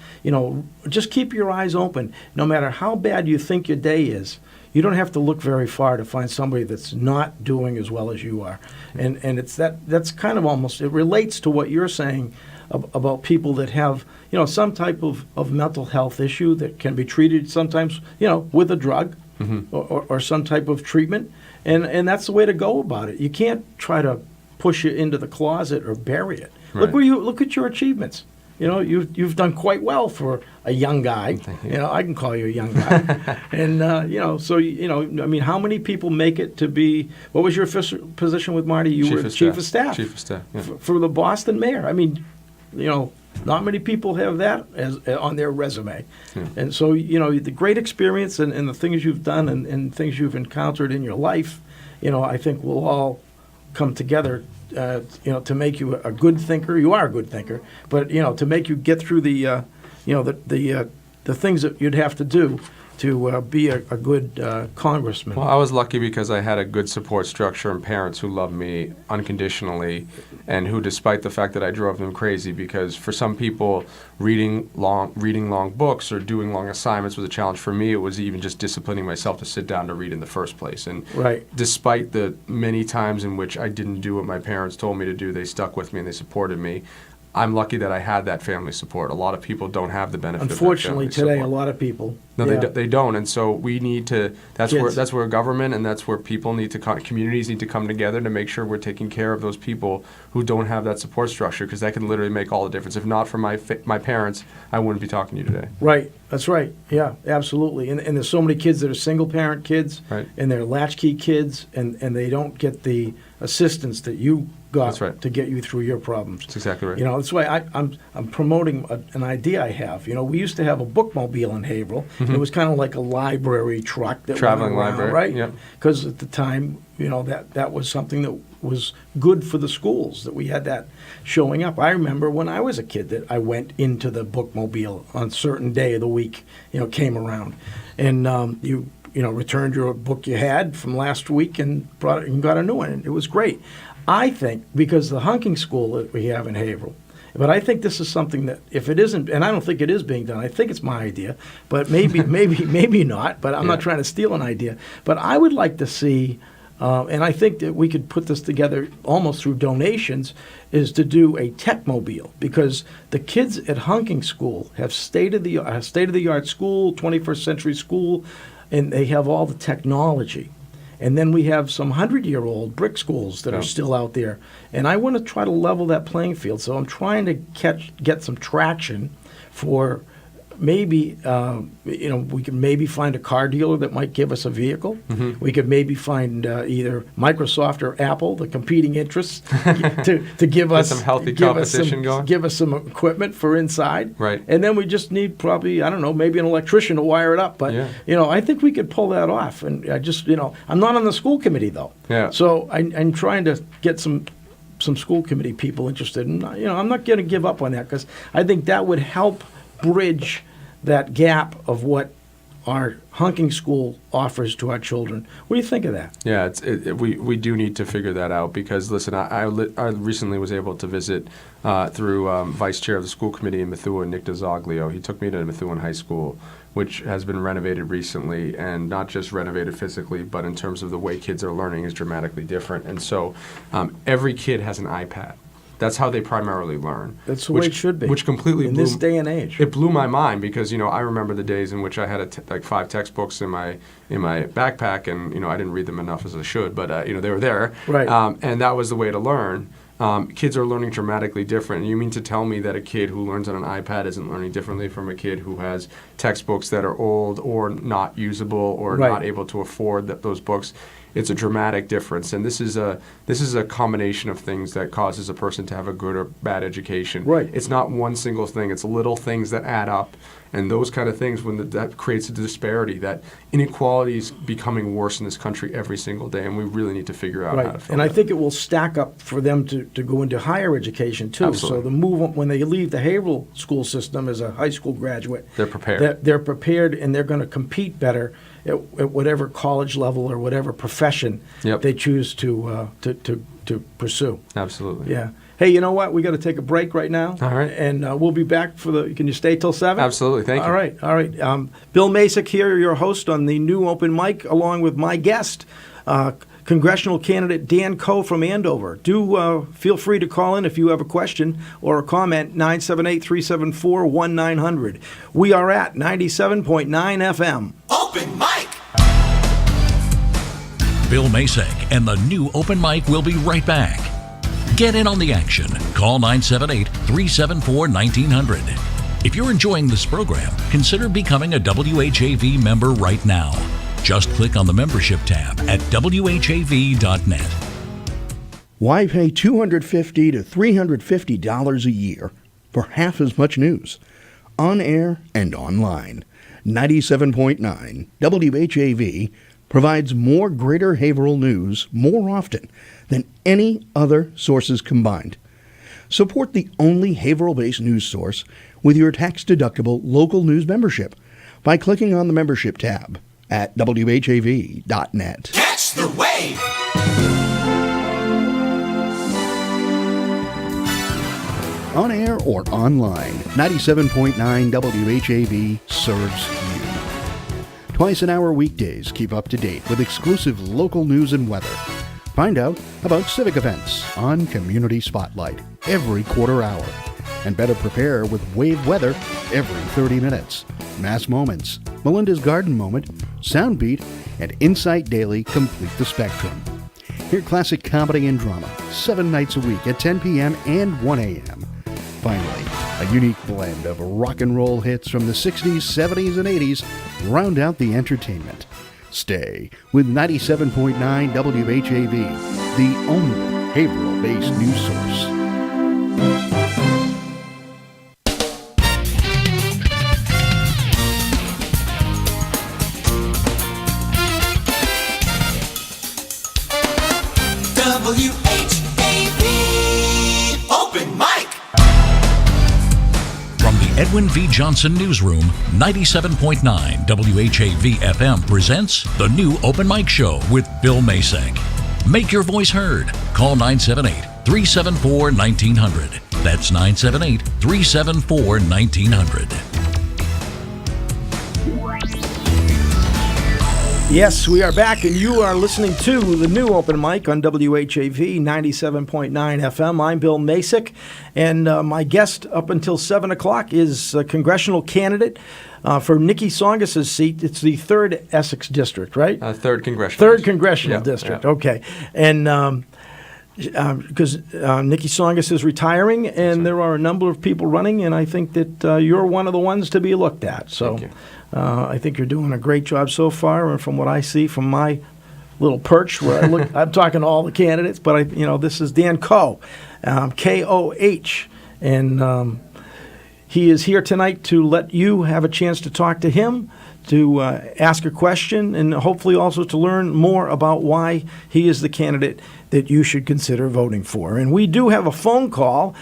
Just keep your eyes open. No matter how bad you think your day is, you don't have to look very far to find somebody that's not doing as well as you are. And it's that's kind of almost, it relates to what you're saying about people that have, some type of mental health issue that can be treated sometimes, with a drug or some type of treatment. And that's the way to go about it. You can't try to push it into the closet or bury it. Right. Look at your achievements. You've done quite well for a young guy. I can call you a young guy. And how many people make it to be? What was your official position with Marty? You were chief of staff. Chief of staff. Yeah. For the Boston mayor. Not many people have that as on their resume. Yeah. And so, the great experience and the things you've done and things you've encountered in your life, I think will all come together, to make you a good thinker. You are a good thinker, but, to make you get through the things that you'd have to do to be a good congressman. Well, I was lucky because I had a good support structure and parents who loved me unconditionally, and who, despite the fact that I drove them crazy, because for some people, reading long books or doing long assignments was a challenge. For me, it was even just disciplining myself to sit down to read in the first place. And despite the many times in which I didn't do what my parents told me to do, they stuck with me and they supported me. I'm lucky that I had that family support. A lot of people don't have the benefit Unfortunately, of that family today, support. a lot of people. No, they don't, and so we need to. That's where government and that's where people need to communities need to come together to make sure we're taking care of those people who don't have that support structure, because that can literally make all the difference. If not for my parents, I wouldn't be talking to you today. Right, that's right. Yeah, absolutely. And there's so many kids that are single parent kids, and they're latchkey kids, and they don't get the assistance that you got to get you through your problems. That's exactly right. You know, that's why I'm promoting an idea I have. You know, we used to have a bookmobile in Haverhill. It was kind of like a library truck that traveling went around, library, right? Yep. Because at the time, you know, that was something that was good for the schools, that we had that showing up. I remember when I was a kid that I went into the bookmobile on a certain day of the week, you know, came around, and you returned your book you had from last week and brought it and got a new one. And it was great. I think because the hunking school that we have in Haverhill, but I think this is something that, if it isn't, and I don't think it is being done, I think it's my idea, but maybe not, but I'm not trying to steal an idea. But I would like to see, and I think that we could put this together almost through donations, is to do a techmobile, because the kids at hunking school have state-of-the-art school, 21st century school, and they have all the technology. And then we have some 100-year-old brick schools that are still out there. And I want to try to level that playing field. So I'm trying to get some traction for maybe, we could maybe find a car dealer that might give us a vehicle. We could maybe find either Microsoft or Apple, the competing interests, to give us some healthy competition going. Give us some equipment for inside. Right. And then we just need probably, I don't know, maybe an electrician to wire it up. But, I think we could pull that off. And I just, I'm not on the school committee, though. Yeah. So I'm trying to get some school committee people interested. And, I'm not going to give up on that, because I think that would help bridge that gap of what our hunking school offers to our children. What do you think of that? Yeah, we do need to figure that out, because, listen, I recently was able to visit through vice chair of the school committee in Methuen, Nick Dzongas. He took me to Methuen High School, which has been renovated recently, and not just renovated physically, but in terms of the way kids are learning is dramatically different. And so every kid has an iPad. That's how they primarily learn. That's the way it should be. Which completely in this day and age. It blew my mind, because I remember the days in which I had like 5 textbooks in my backpack, and I didn't read them enough as I should, but they were there. Right. And that was the way to learn. Kids are learning dramatically different. And you mean to tell me that a kid who learns on an iPad isn't learning differently from a kid who has textbooks that are old or not usable or not able to afford those books? It's a dramatic difference, and this is a combination of things that causes a person to have a good or bad education. Right. It's not one single thing. It's little things that add up, and those kind of things, that creates a disparity. That inequality is becoming worse in this country every single day, and we really need to figure out how to fill And that. I think it will stack up for them to go into higher education too. Absolutely. So the move when they leave the Haverhill school system as a high school graduate, They're prepared. They're prepared, and they're going to compete better at whatever college level or whatever profession they choose to pursue. Absolutely. Yeah. Hey, you know what? We got to take a break right now. All right. And we'll be back can you stay till 7? Absolutely. Thank you. All right. Bill Macek here, your host on the new open mic, along with my guest, Congressional candidate Dan Koh from Andover. Do feel free to call in if you have a question or a comment, 978-374-1900. We are at 97.9 FM. Open mic. Bill Macek and the new open mic will be right back. Get in on the action. Call 978-374-1900. If you're enjoying this program, consider becoming a WHAV member right now. Just click on the membership tab at WHAV.net. Why pay $250 to $350 a year for half as much news? On air and online. 97.9 WHAV provides more Greater Haverhill news more often than any other sources combined. Support the only Haverhill-based news source with your tax-deductible local news membership. by clicking on the membership tab at WHAV.net. Catch the wave. On air or online, 97.9 WHAV serves you. Twice an hour weekdays keep up to date with exclusive local news and weather. Find out about civic events on Community Spotlight every quarter hour. And better prepare with WAVE weather every 30 minutes. Mass Moments, Melinda's Garden Moment, Soundbeat, and Insight Daily complete the spectrum. Hear classic comedy and drama 7 nights a week at 10 p.m. and 1 a.m. Finally, a unique blend of rock and roll hits from the 60s, 70s, and 80s round out the entertainment. Stay with 97.9 WHAV, the only Haverhill-based news source. WHAV Open Mic. From the Edwin V. Johnson Newsroom, 97.9 WHAV FM presents the new Open Mic Show with Bill Macek. Make your voice heard. Call 978-374-1900. That's 978-374-1900. Yes, we are back, and you are listening to the new Open Mic on WHAV 97.9 FM. I'm Bill Macek, and my guest up until 7 o'clock is a congressional candidate for Niki Tsongas' seat. It's the 3rd Essex District, right? 3rd Congressional. 3rd Congressional District, okay. And because Niki Tsongas is retiring, and there are a number of people running, and I think that you're one of the ones to be looked at. So. Thank you. I think you're doing a great job so far, and from what I see from my little perch, where I look, I'm talking to all the candidates, but this is Dan Koh, Koh, and he is here tonight to let you have a chance to talk to him, to ask a question, and hopefully also to learn more about why he is the candidate that you should consider voting for. And we do have a phone call.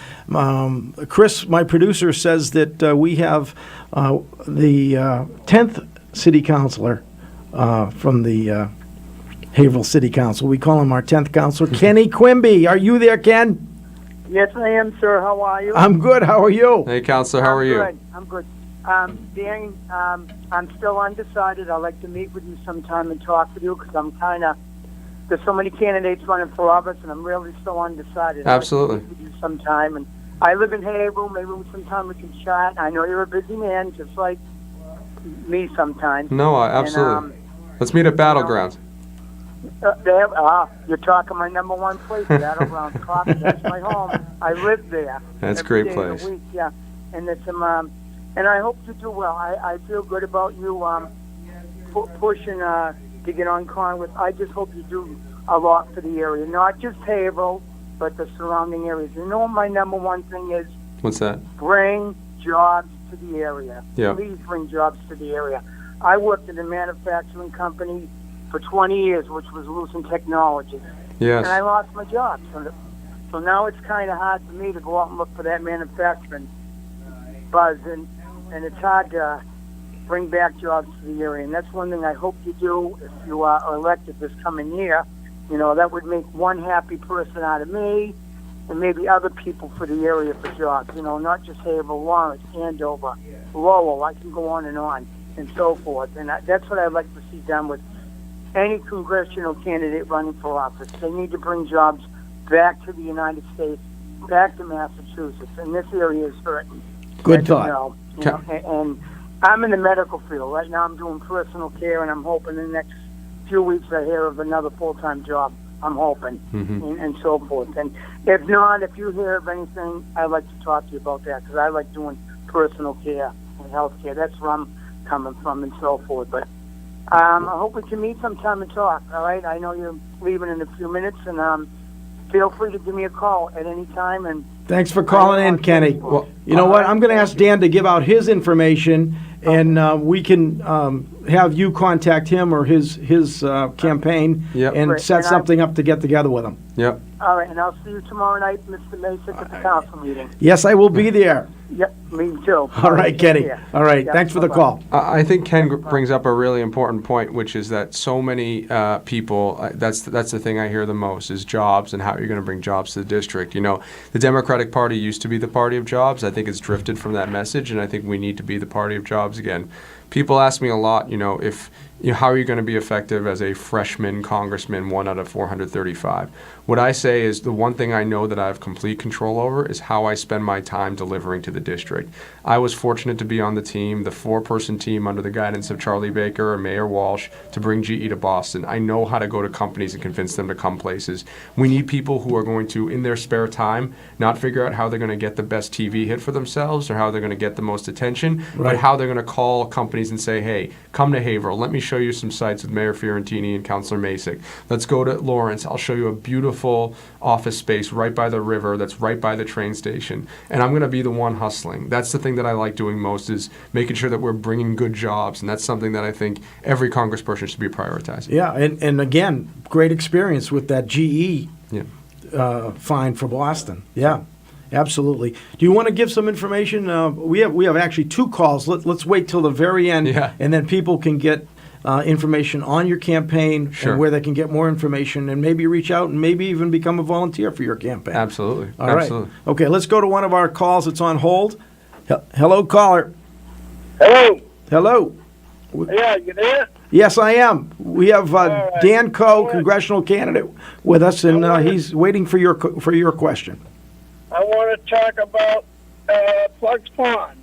Chris, my producer, says that we have the 10th city councilor from the Haverhill City Council. We call him our 10th councilor, Kenny Quimby. Are you there, Ken? Yes, I am, sir. How are you? I'm good. How are you? Hey, Counselor, how are you? I'm good. Dan, I'm still undecided. I'd like to meet with you sometime and talk with you because I'm there's so many candidates running for office, and I'm really so undecided. Absolutely. I'd like to meet with you sometime. And I live in Haverhill. Maybe sometime we can chat. I know you're a busy man, just like me sometimes. No, absolutely. Let's meet at Battlegrounds. You're talking my number one place, Battleground Coffee. That's my home. I live there. That's a every great day of the place. week, yeah, and it's and I hope you do well. I feel good about you pushing to get on Congress. I just hope you do a lot for the area, not just Haverhill, but the surrounding areas. You know what my number one thing is? What's that? Bring jobs to the area. Yeah. Please bring jobs to the area. I worked in a manufacturing company for 20 years, which was Lucent Technology. Yes. And I lost my job. So now it's kind of hard for me to go out and look for that manufacturing buzz, and it's hard to bring back jobs to the area. And that's one thing I hope you do if you are elected this coming year. That would make one happy person out of me, and maybe other people for the area for jobs. Not just Haverhill, Lawrence, Andover, Lowell. I can go on, and so forth. And that's what I'd like to see done with any congressional candidate running for office. They need to bring jobs back to the United States, back to Massachusetts, and this area is hurting. Good thought. And I'm in the medical field. Right now I'm doing personal care, and I'm hoping in the next few weeks I hear of another full-time job. I'm hoping, and so forth. And if not, if you hear of anything, I'd like to talk to you about that, because I like doing personal care and health care. That's where I'm coming from, and so forth. But I hope we can meet sometime and talk, all right? I know you're leaving in a few minutes, and feel free to give me a call at any time. And thanks for calling in, Kenny. Well, you know what? I'm going to ask Dan to give out his information, and we can have you contact him or his campaign and set something up to get together with him. Yep. All right, and I'll see you tomorrow night, Mr. Macek, at the council meeting. Yes, I will be there. Yep, me too. All right, Kenny. Yeah. All right, Yeah, thanks for the bye-bye. call. I think Ken brings up a really important point, which is that so many people, that's the thing I hear the most, is jobs and how you're going to bring jobs to the district. You know, the Democratic Party used to be the party of jobs. I think it's drifted from that message, and I think we need to be the party of jobs again. People ask me a lot, how are you going to be effective as a freshman congressman, 1 out of 435? What I say is the one thing I know that I have complete control over is how I spend my time delivering to the district. I was fortunate to be on the team, the 4-person team under the guidance of Charlie Baker and Mayor Walsh, to bring GE to Boston. I know how to go to companies and convince them to come places. We need people who are going to, in their spare time, not figure out how they're going to get the best TV hit for themselves or how they're going to get the most attention, but how they're going to call companies and say, hey, come to Haverhill. Let me show you some sites with Mayor Fiorentini and Councilor Macek. Let's go to Lawrence. I'll show you a beautiful office space right by the river that's right by the train station. And I'm going to be the one hustling. That's the thing that I like doing most, is making sure that we're bringing good jobs. And that's something that I think every congressperson should be prioritizing. Yeah, and again, great experience with that GE fine for Boston. Yeah, absolutely. Do you want to give some information? We have actually 2 calls. Let's wait till the very end, and then people can get information on your campaign and where they can get more information, and maybe reach out and maybe even become a volunteer for your campaign. Absolutely. All right. Okay, let's go to one of our calls that's on hold. Hello, caller. Hello. Hello. Yeah, you there? Yes, I am. We have Dan Koh, congressional candidate, with us, and he's waiting for your question. I want to talk about Plugs Pond.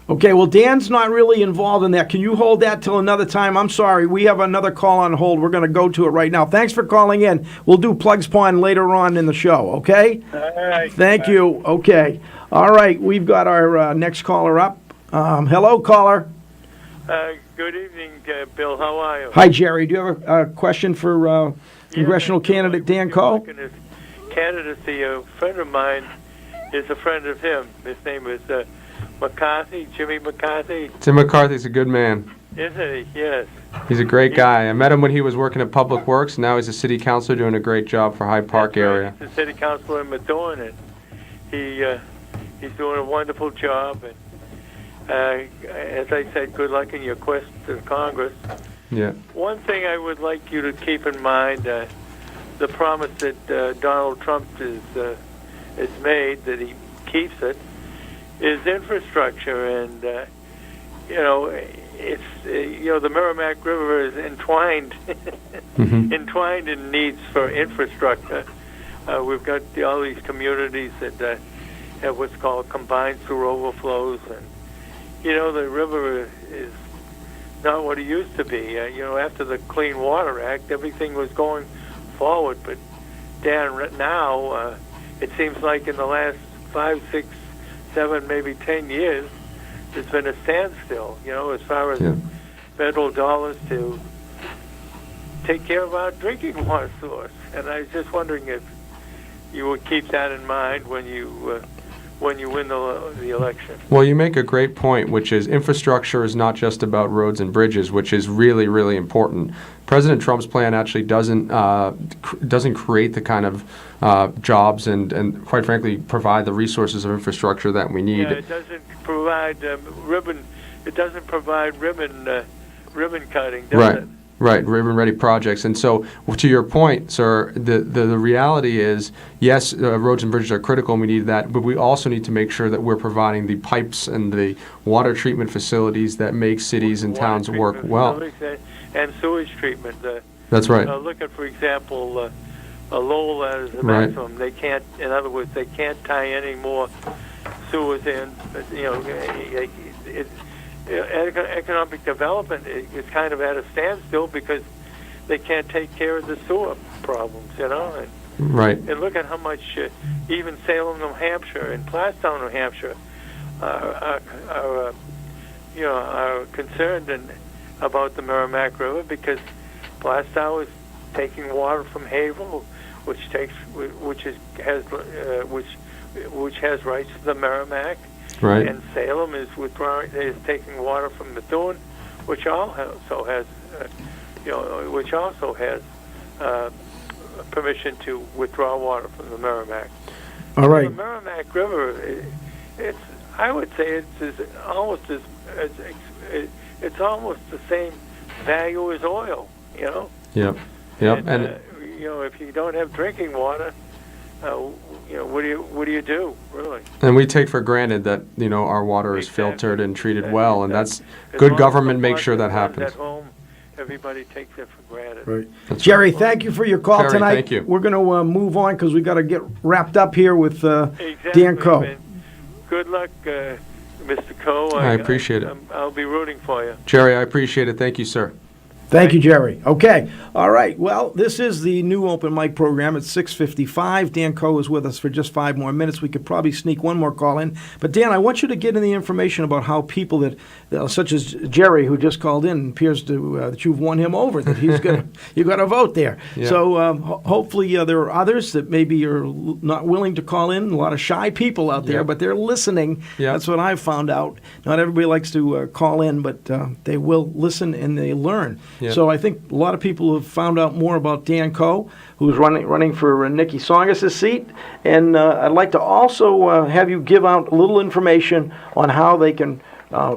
Okay, well, Dan's not really involved in that. Can you hold that till another time? I'm sorry. We have another call on hold. We're going to go to it right now. Thanks for calling in. We'll do Plugs Pond later on in the show, okay? All right. Thank you. Okay. All right, we've got our next caller up. Hello, caller. Good evening, Bill. How are you? Hi, Jerry. Do you have a question for congressional candidate Dan Koh? Candidacy, a friend of mine is a friend of him. His name is McCarthy, Jimmy McCarthy. Tim McCarthy's a good man. Isn't he? Yes. He's a great guy. I met him when he was working at Public Works. Now he's a city councilor doing a great job for Hyde Park area. He's the city councilor in Methuen, and he's doing a wonderful job. And as I said, good luck in your quest to Congress. Yeah. One thing I would like you to keep in mind, the promise that Donald Trump has made, that he keeps it, is infrastructure. And it's the Merrimack River is entwined entwined in needs for infrastructure. We've got all these communities that have what's called combined sewer overflows, and the river is not what it used to be. After the Clean Water Act, everything was going forward, but Dan, now it seems like in the last 5, 6, 7, maybe 10 years, there's been a standstill, as far as federal dollars to take care of our drinking water source. And I was just wondering if you would keep that in mind when you win the election. Well, you make a great point, which is infrastructure is not just about roads and bridges, which is really, really important. President Trump's plan actually doesn't create the kind of jobs and quite frankly, provide the resources of infrastructure that we need. Yeah, it doesn't provide ribbon. It doesn't provide ribbon cutting, does it? Right, ribbon-ready projects. And so, to your point, sir, the reality is, yes, roads and bridges are critical, and we need that, but we also need to make sure that we're providing the pipes and the water treatment facilities that make cities and towns work well. And sewage treatment. That's right. Look at, for example, Lowell as a maximum. They can't, in other words, they can't tie any more sewers in. But, economic development is kind of at a standstill because they can't take care of the sewer problems, And, right. And look at how much even Salem, New Hampshire, and Plastown, New Hampshire, are concerned about the Merrimack River because Plastow is taking water from Haverhill, which has rights to the Merrimack. Right. And Salem is taking water from Methuen, which also has permission to withdraw water from the Merrimack. All right. The Merrimack River, I would say it's almost the same value as oil. You know. Yep. And if you don't have drinking water, what do you do, really? And we take for granted that our water is filtered and treated well, and that's good government makes sure that happens. At home, everybody takes it for granted. Right. Jerry, thank you for your call Jerry, tonight. thank you. We're going to move on because we got to get wrapped up here with Exactly, Dan Koh. man. Good luck, Mr. Koh. I appreciate it. I'll be rooting for you. Jerry, I appreciate it. Thank you, sir. Thank you, Jerry. Okay. All right. Well, this is the new open mic program. It's 6:55. Dan Koh is with us for just 5 more minutes. We could probably sneak one more call in. But, Dan, I want you to get in the information about how people that, such as Jerry, who just called in, appears to that you've won him over, that he's going you got to vote there. Yeah. So hopefully there are others that maybe are not willing to call in. A lot of shy people out there, Yeah. but they're listening. Yeah. That's what I've found out. Not everybody likes to call in, but they will listen and they learn. Yeah. So I think a lot of people have found out more about Dan Koh, who's running for Niki Tsongas' seat. And I'd like to also have you give out a little information on how they can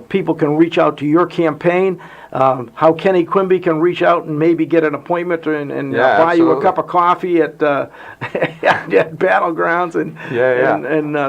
people can reach out to your campaign, how Kenny Quimby can reach out and maybe get an appointment and buy you a cup of coffee at Battlegrounds. And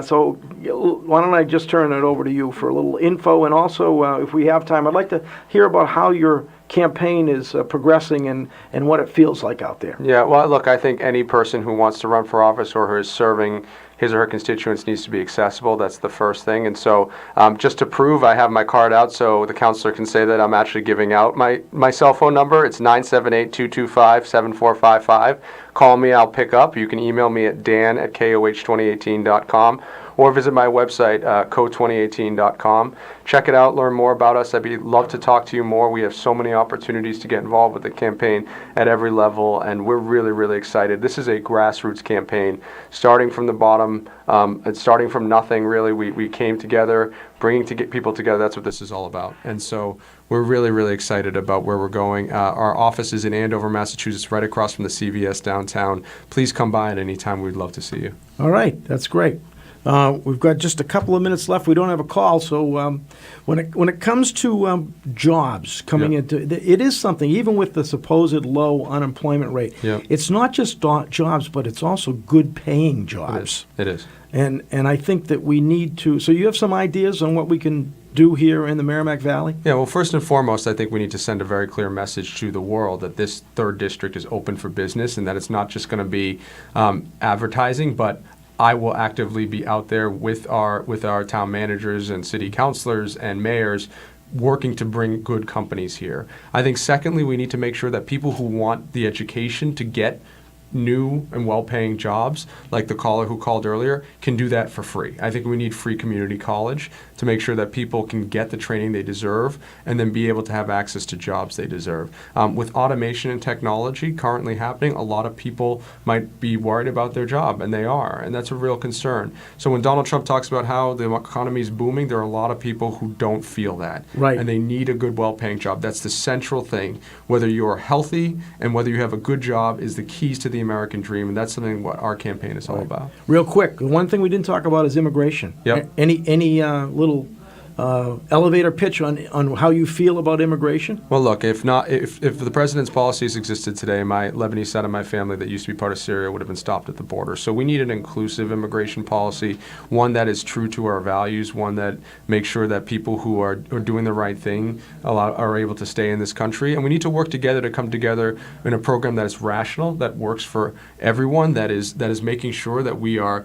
so why don't I just turn it over to you for a little info, and also if we have time, I'd like to hear about how your campaign is progressing and what it feels like out there. Yeah, well, look, I think any person who wants to run for office or who is serving his or her constituents needs to be accessible. That's the first thing. And so just to prove, I have my card out so the counselor can say that I'm actually giving out my cell phone number. It's 978-225-7455. Call me, I'll pick up. You can email me at dan@koh2018.com. or visit my website, koh2018.com. Check it out, learn more about us. I'd love to talk to you more. We have so many opportunities to get involved with the campaign at every level, and we're really, really excited. This is a grassroots campaign, starting from the bottom, and starting from nothing, really. We came together, bringing people together. That's what this is all about. And so we're really, really excited about where we're going. Our office is in Andover, Massachusetts, right across from the CVS downtown. Please come by at any time. We'd love to see you. All right, that's great. We've got just a couple of minutes left. We don't have a call, so when it comes to jobs coming into, it is something. Even with the supposed low unemployment rate, it's not just jobs, but it's also good paying jobs. It is. And I think that we need to. So you have some ideas on what we can do here in the Merrimack Valley? Yeah, well, first and foremost, I think we need to send a very clear message to the world that this 3rd district is open for business, and that it's not just going to be advertising, but I will actively be out there with our town managers and city councilors and mayors working to bring good companies here. I think secondly, we need to make sure that people who want the education to get new and well-paying jobs, like the caller who called earlier, can do that for free. I think we need free community college to make sure that people can get the training they deserve and then be able to have access to jobs they deserve. With automation and technology currently happening, a lot of people might be worried about their job, and they are, and that's a real concern. So when Donald Trump talks about how the economy is booming, there are a lot of people who don't feel that. Right. And they need a good, well-paying job. That's the central thing. Whether you're healthy and whether you have a good job is the keys to the American dream, and that's something what our campaign is all about. Real quick, the one thing we didn't talk about is immigration. Yep. Any little elevator pitch on how you feel about immigration? Well, look, if the president's policies existed today, my Lebanese side of my family that used to be part of Syria would have been stopped at the border. So we need an inclusive immigration policy, one that is true to our values, one that makes sure that people who are doing the right thing are able to stay in this country. And we need to work together to come together in a program that is rational, that works for everyone, that is making sure that we are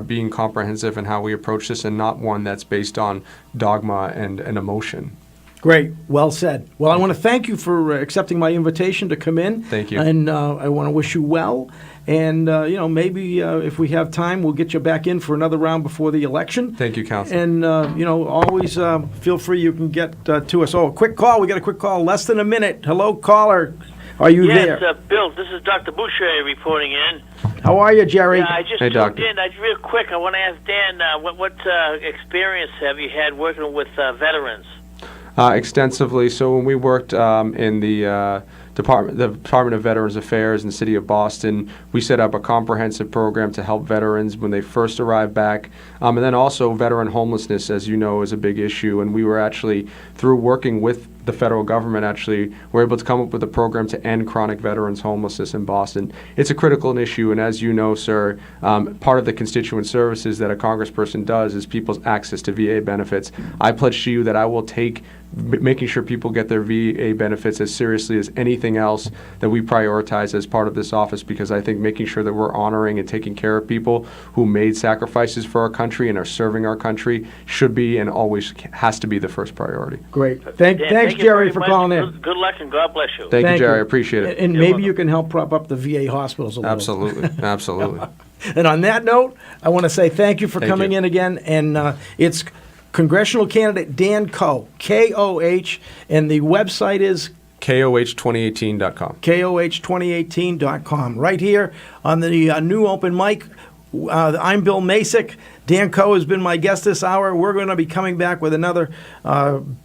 being comprehensive in how we approach this, and not one that's based on dogma and emotion. Great. Well said. Well, I want to thank you for accepting my invitation to come in. Thank you. And I want to wish you well. And, maybe if we have time, we'll get you back in for another round before the election. Thank you, Council. And, always feel free. You can get to us. Oh, a quick call. We got a quick call. Less than a minute. Hello, caller. Are you there? Yes, Bill, this is Dr. Boucher reporting in. How are you, Jerry? Yeah, I just Hey, tuned Doctor. in. Real quick, I want to ask Dan, what experience have you had working with veterans? Extensively. So when we worked in the the Department of Veterans Affairs in the city of Boston, we set up a comprehensive program to help veterans when they first arrive back. And then also veteran homelessness, as you know, is a big issue. And we were actually, through working with the federal government, actually were able to come up with a program to end chronic veterans homelessness in Boston. It's a critical issue, and as you know, sir, part of the constituent services that a congressperson does is people's access to VA benefits. I pledge to you that I will take making sure people get their VA benefits as seriously as anything else that we prioritize as part of this office, because I think making sure that we're honoring and taking care of people who made sacrifices for our country and are serving our country should be and always has to be the first priority. Great. Thanks, Thank you Jerry, very for much. calling in. Good luck and God bless you. Thank you, Jerry. I appreciate it. And maybe you can help prop up the VA hospitals a little. Absolutely. Absolutely. And on that note, I want to say thank you for Thank coming you. in again. And it's Congressional candidate Dan Koh, K-O-H, and the website is KOH2018.com. KOH2018.com. Right here on the new open mic. I'm Bill Macek. Dan Koh has been my guest this hour. We're going to be coming back with another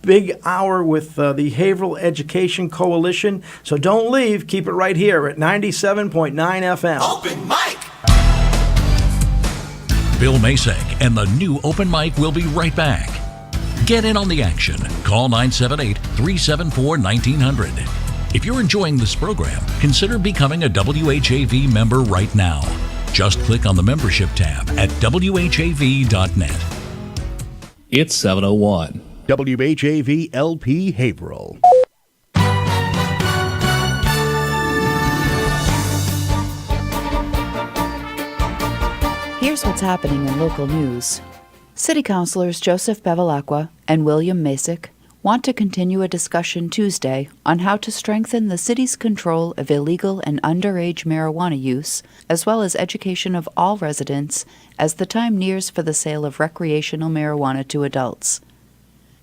big hour with the Haverhill Education Coalition. So don't leave. Keep it right here at 97.9 FM. Open mic. Bill Macek and the new open mic will be right back. Get in on the action. Call 978-374-1900. If you're enjoying this program, consider becoming a WHAV member right now. Just click on the membership tab at WHAV.net. It's 7:01. WHAV LP Haverhill. Here's what's happening in local news. City Councilors Joseph Bevilacqua and William Macek want to continue a discussion Tuesday on how to strengthen the city's control of illegal and underage marijuana use, as well as education of all residents as the time nears for the sale of recreational marijuana to adults.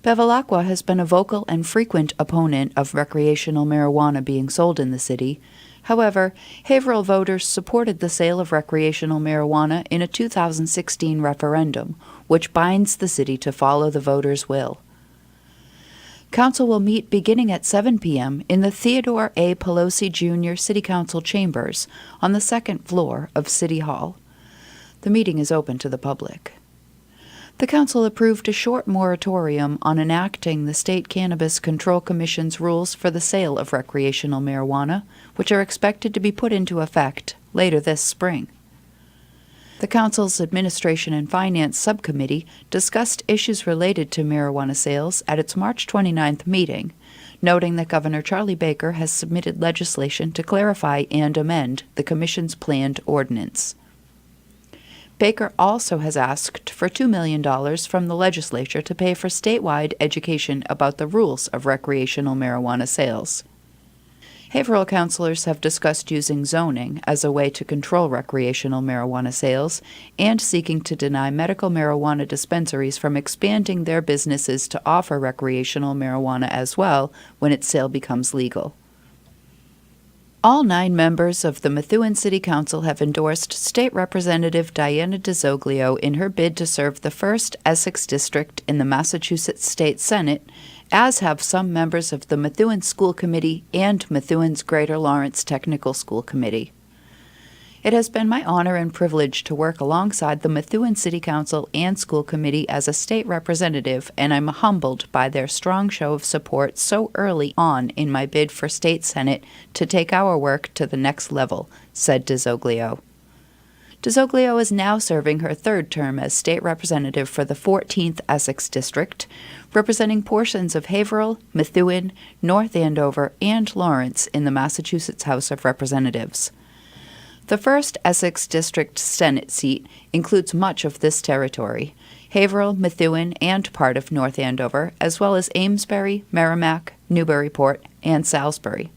Bevilacqua has been a vocal and frequent opponent of recreational marijuana being sold in the city. However, Haverhill voters supported the sale of recreational marijuana in a 2016 referendum, which binds the city to follow the voters' will. Council will meet beginning at 7 p.m. in the Theodore A. Pelosi Jr. City Council chambers on the second floor of City Hall. The meeting is open to the public. The Council approved a short moratorium on enacting the State Cannabis Control Commission's rules for the sale of recreational marijuana, which are expected to be put into effect later this spring. The Council's Administration and Finance Subcommittee discussed issues related to marijuana sales at its March 29th meeting, noting that Governor Charlie Baker has submitted legislation to clarify and amend the Commission's planned ordinance. Baker also has asked for $2 million from the legislature to pay for statewide education about the rules of recreational marijuana sales. Haverhill councilors have discussed using zoning as a way to control recreational marijuana sales and seeking to deny medical marijuana dispensaries from expanding their businesses to offer recreational marijuana as well when its sale becomes legal. All 9 members of the Methuen City Council have endorsed State Representative Diana DiZoglio in her bid to serve the 1st Essex District in the Massachusetts State Senate, as have some members of the Methuen School Committee and Methuen's Greater Lawrence Technical School Committee. It has been my honor and privilege to work alongside the Methuen City Council and School Committee as a state representative, and I'm humbled by their strong show of support so early on in my bid for State Senate to take our work to the next level, said DiZoglio. DiZoglio is now serving her 3rd term as state representative for the 14th Essex District, representing portions of Haverhill, Methuen, North Andover, and Lawrence in the Massachusetts House of Representatives. The 1st Essex District Senate seat includes much of this territory, Haverhill, Methuen, and part of North Andover, as well as Amesbury, Merrimack, Newburyport, and Salisbury.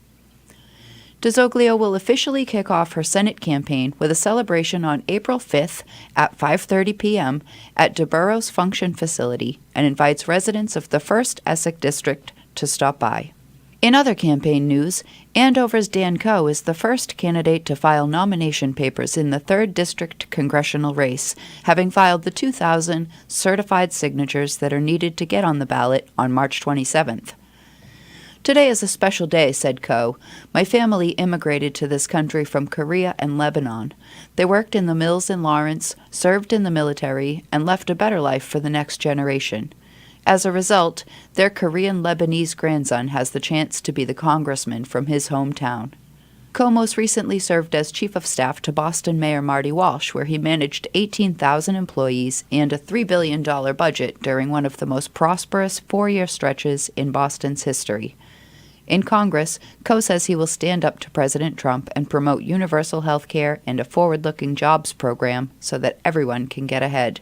DiZoglio will officially kick off her Senate campaign with a celebration on April 5th at 5:30 p.m. at DeBurrow's Function Facility and invites residents of the 1st Essex District to stop by. In other campaign news, Andover's Dan Koh is the first candidate to file nomination papers in the 3rd District Congressional race, having filed the 2,000 certified signatures that are needed to get on the ballot on March 27th. Today is a special day, said Koh. My family immigrated to this country from Korea and Lebanon. They worked in the mills in Lawrence, served in the military, and left a better life for the next generation. As a result, their Korean Lebanese grandson has the chance to be the congressman from his hometown. Koh most recently served as chief of staff to Boston Mayor Marty Walsh, where he managed 18,000 employees and a $3 billion budget during one of the most prosperous four-year stretches in Boston's history. In Congress, Koh says he will stand up to President Trump and promote universal health care and a forward-looking jobs program so that everyone can get ahead.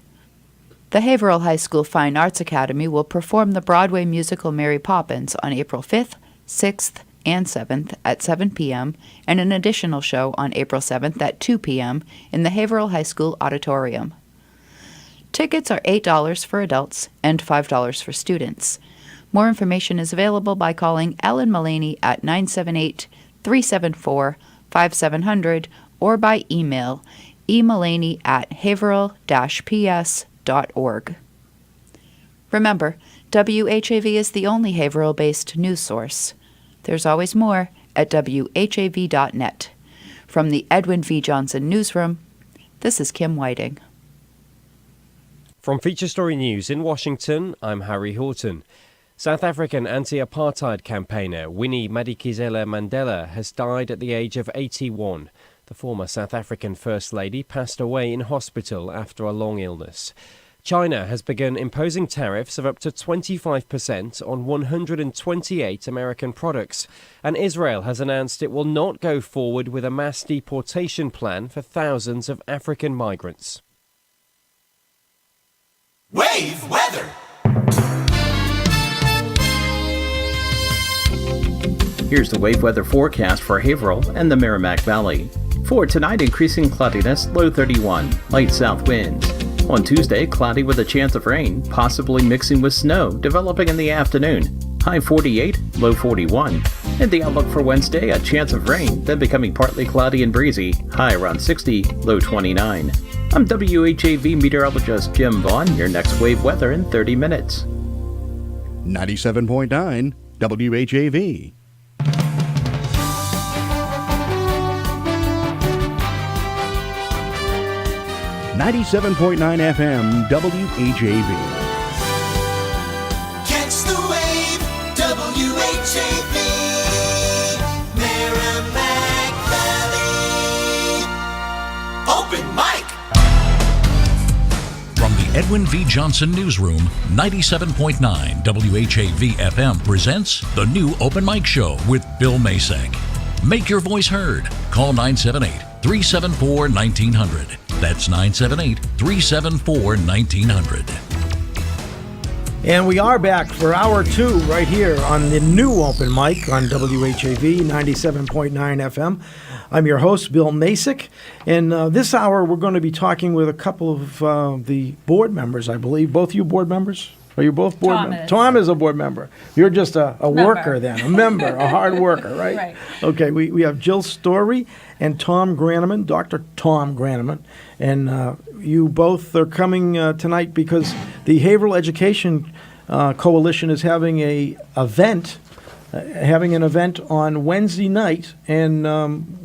The Haverhill High School Fine Arts Academy will perform the Broadway musical Mary Poppins on April 5th, 6th, and 7th at 7 p.m. and an additional show on April 7th at 2 p.m. in the Haverhill High School Auditorium. Tickets are $8 for adults and $5 for students. More information is available by calling Ellen Mullaney at 978-374-5700 or by email emullaney@haverhill-ps.org. Remember, WHAV is the only Haverhill-based news source. There's always more at WHAV.net. From the Edwin V. Johnson Newsroom, this is Kim Whiting. From Feature Story News in Washington, I'm Harry Horton. South African anti-apartheid campaigner Winnie Madikizela Mandela has died at the age of 81. The former South African First Lady passed away in hospital after a long illness. China has begun imposing tariffs of up to 25% on 128 American products, and Israel has announced it will not go forward with a mass deportation plan for thousands of African migrants. Wave weather. Here's the wave weather forecast for Haverhill and the Merrimack Valley. For tonight, increasing cloudiness, low 31, light south winds. On Tuesday, cloudy with a chance of rain, possibly mixing with snow, developing in the afternoon. High 48, low 41. And the outlook for Wednesday, a chance of rain, then becoming partly cloudy and breezy. High around 60, low 29. I'm WHAV meteorologist Jim Vaughn. Your next wave weather in 30 minutes. 97.9 WHAV. .9 FM WHAV. Catch the wave. WHAV. Merrimack Valley. Open mic. From the Edwin V. Johnson Newsroom, 97.9 WHAV FM presents the new Open Mic Show with Bill Macek. Make your voice heard. Call 978-374-1900. That's 978-374-1900. And we are back for hour 2 right here on the new Open Mic on WHAV 97.9 FM. I'm your host, Bill Macek, and this hour we're going to be talking with a couple of the board members, I believe. Both you board members? Are you both board members? Tom is a board member. You're just a worker then, a member, a hard worker, right? Right. Okay, we have Jill Story and Tom Granneman, Dr. Tom Granneman, and you both are coming tonight because the Haverhill Education Coalition is having an event on Wednesday night, and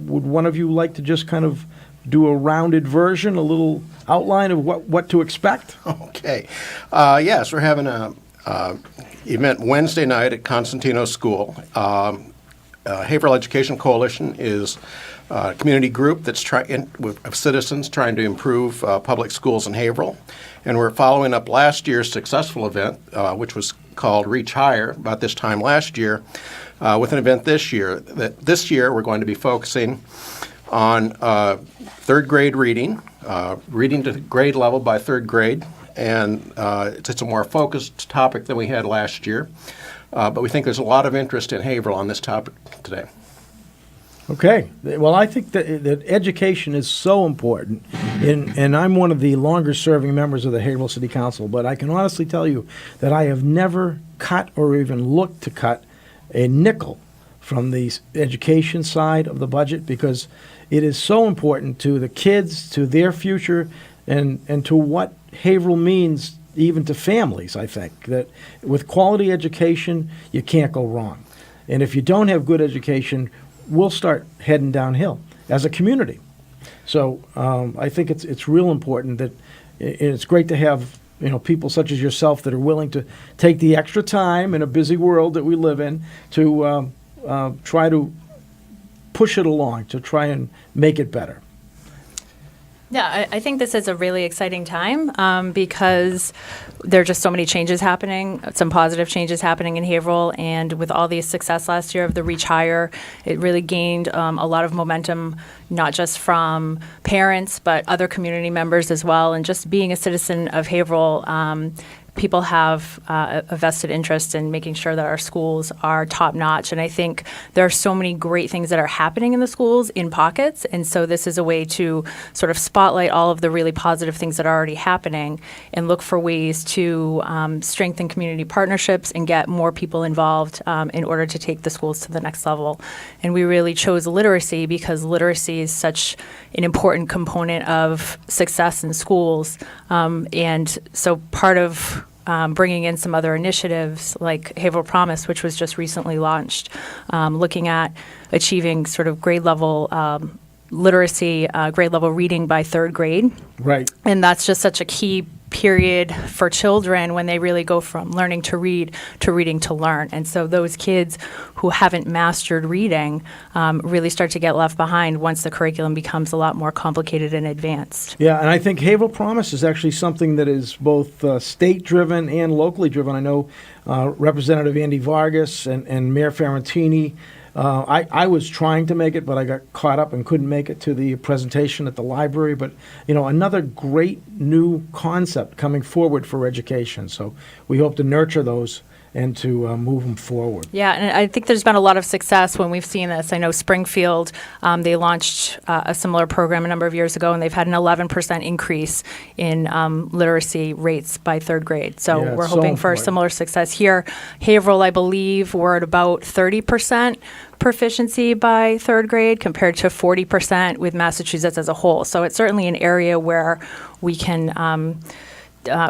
would one of you like to just kind of do a rounded version, a little outline of what to expect? Okay. Yes, we're having a event Wednesday night at Consentino School. Haverhill Education Coalition is a community group that's of citizens trying to improve public schools in Haverhill. And we're following up last year's successful event, which was called Reach Higher, about this time last year, with an event this year. This year we're going to be focusing on third grade reading, reading to grade level by third grade, and it's a more focused topic than we had last year. But we think there's a lot of interest in Haverhill on this topic today. Okay. Well, I think that education is so important, and I'm one of the longer-serving members of the Haverhill City Council, but I can honestly tell you that I have never cut or even looked to cut a nickel from the education side of the budget, because it is so important to the kids, to their future, and to what Haverhill means even to families. I think that with quality education, you can't go wrong. And if you don't have good education, we'll start heading downhill as a community. So I think it's real important that it's great to have people such as yourself that are willing to take the extra time in a busy world that we live in to try to push it along, to try and make it better. Yeah, I think this is a really exciting time because there are just so many changes happening, some positive changes happening in Haverhill, and with all the success last year of the Reach Higher, it really gained a lot of momentum, not just from parents, but other community members as well. And just being a citizen of Haverhill, people have a vested interest in making sure that our schools are top notch. And I think there are so many great things that are happening in the schools in pockets. And so this is a way to sort of spotlight all of the really positive things that are already happening and look for ways to strengthen community partnerships and get more people involved in order to take the schools to the next level. And we really chose literacy because literacy is such an important component of success in schools. And so part of bringing in some other initiatives like Haverhill Promise, which was just recently launched, looking at achieving sort of grade level literacy, grade level reading by third grade. Right. And that's just such a key period for children when they really go from learning to read to reading to learn. And so those kids who haven't mastered reading really start to get left behind once the curriculum becomes a lot more complicated and advanced. Yeah, and I think Haverhill Promise is actually something that is both state-driven and locally driven. I know Representative Andy Vargas and Mayor Ferrantini. I was trying to make it, but I got caught up and couldn't make it to the presentation at the library. But, another great new concept coming forward for education. So we hope to nurture those and to move them forward. Yeah, and I think there's been a lot of success when we've seen this. I know Springfield, they launched a similar program a number of years ago, and they've had an 11% increase in literacy rates by third grade. So Yeah, we're it's so hoping for important. similar success here. Haverhill, I believe, we're at about 30% proficiency by third grade compared to 40% with Massachusetts as a whole. So it's certainly an area where we can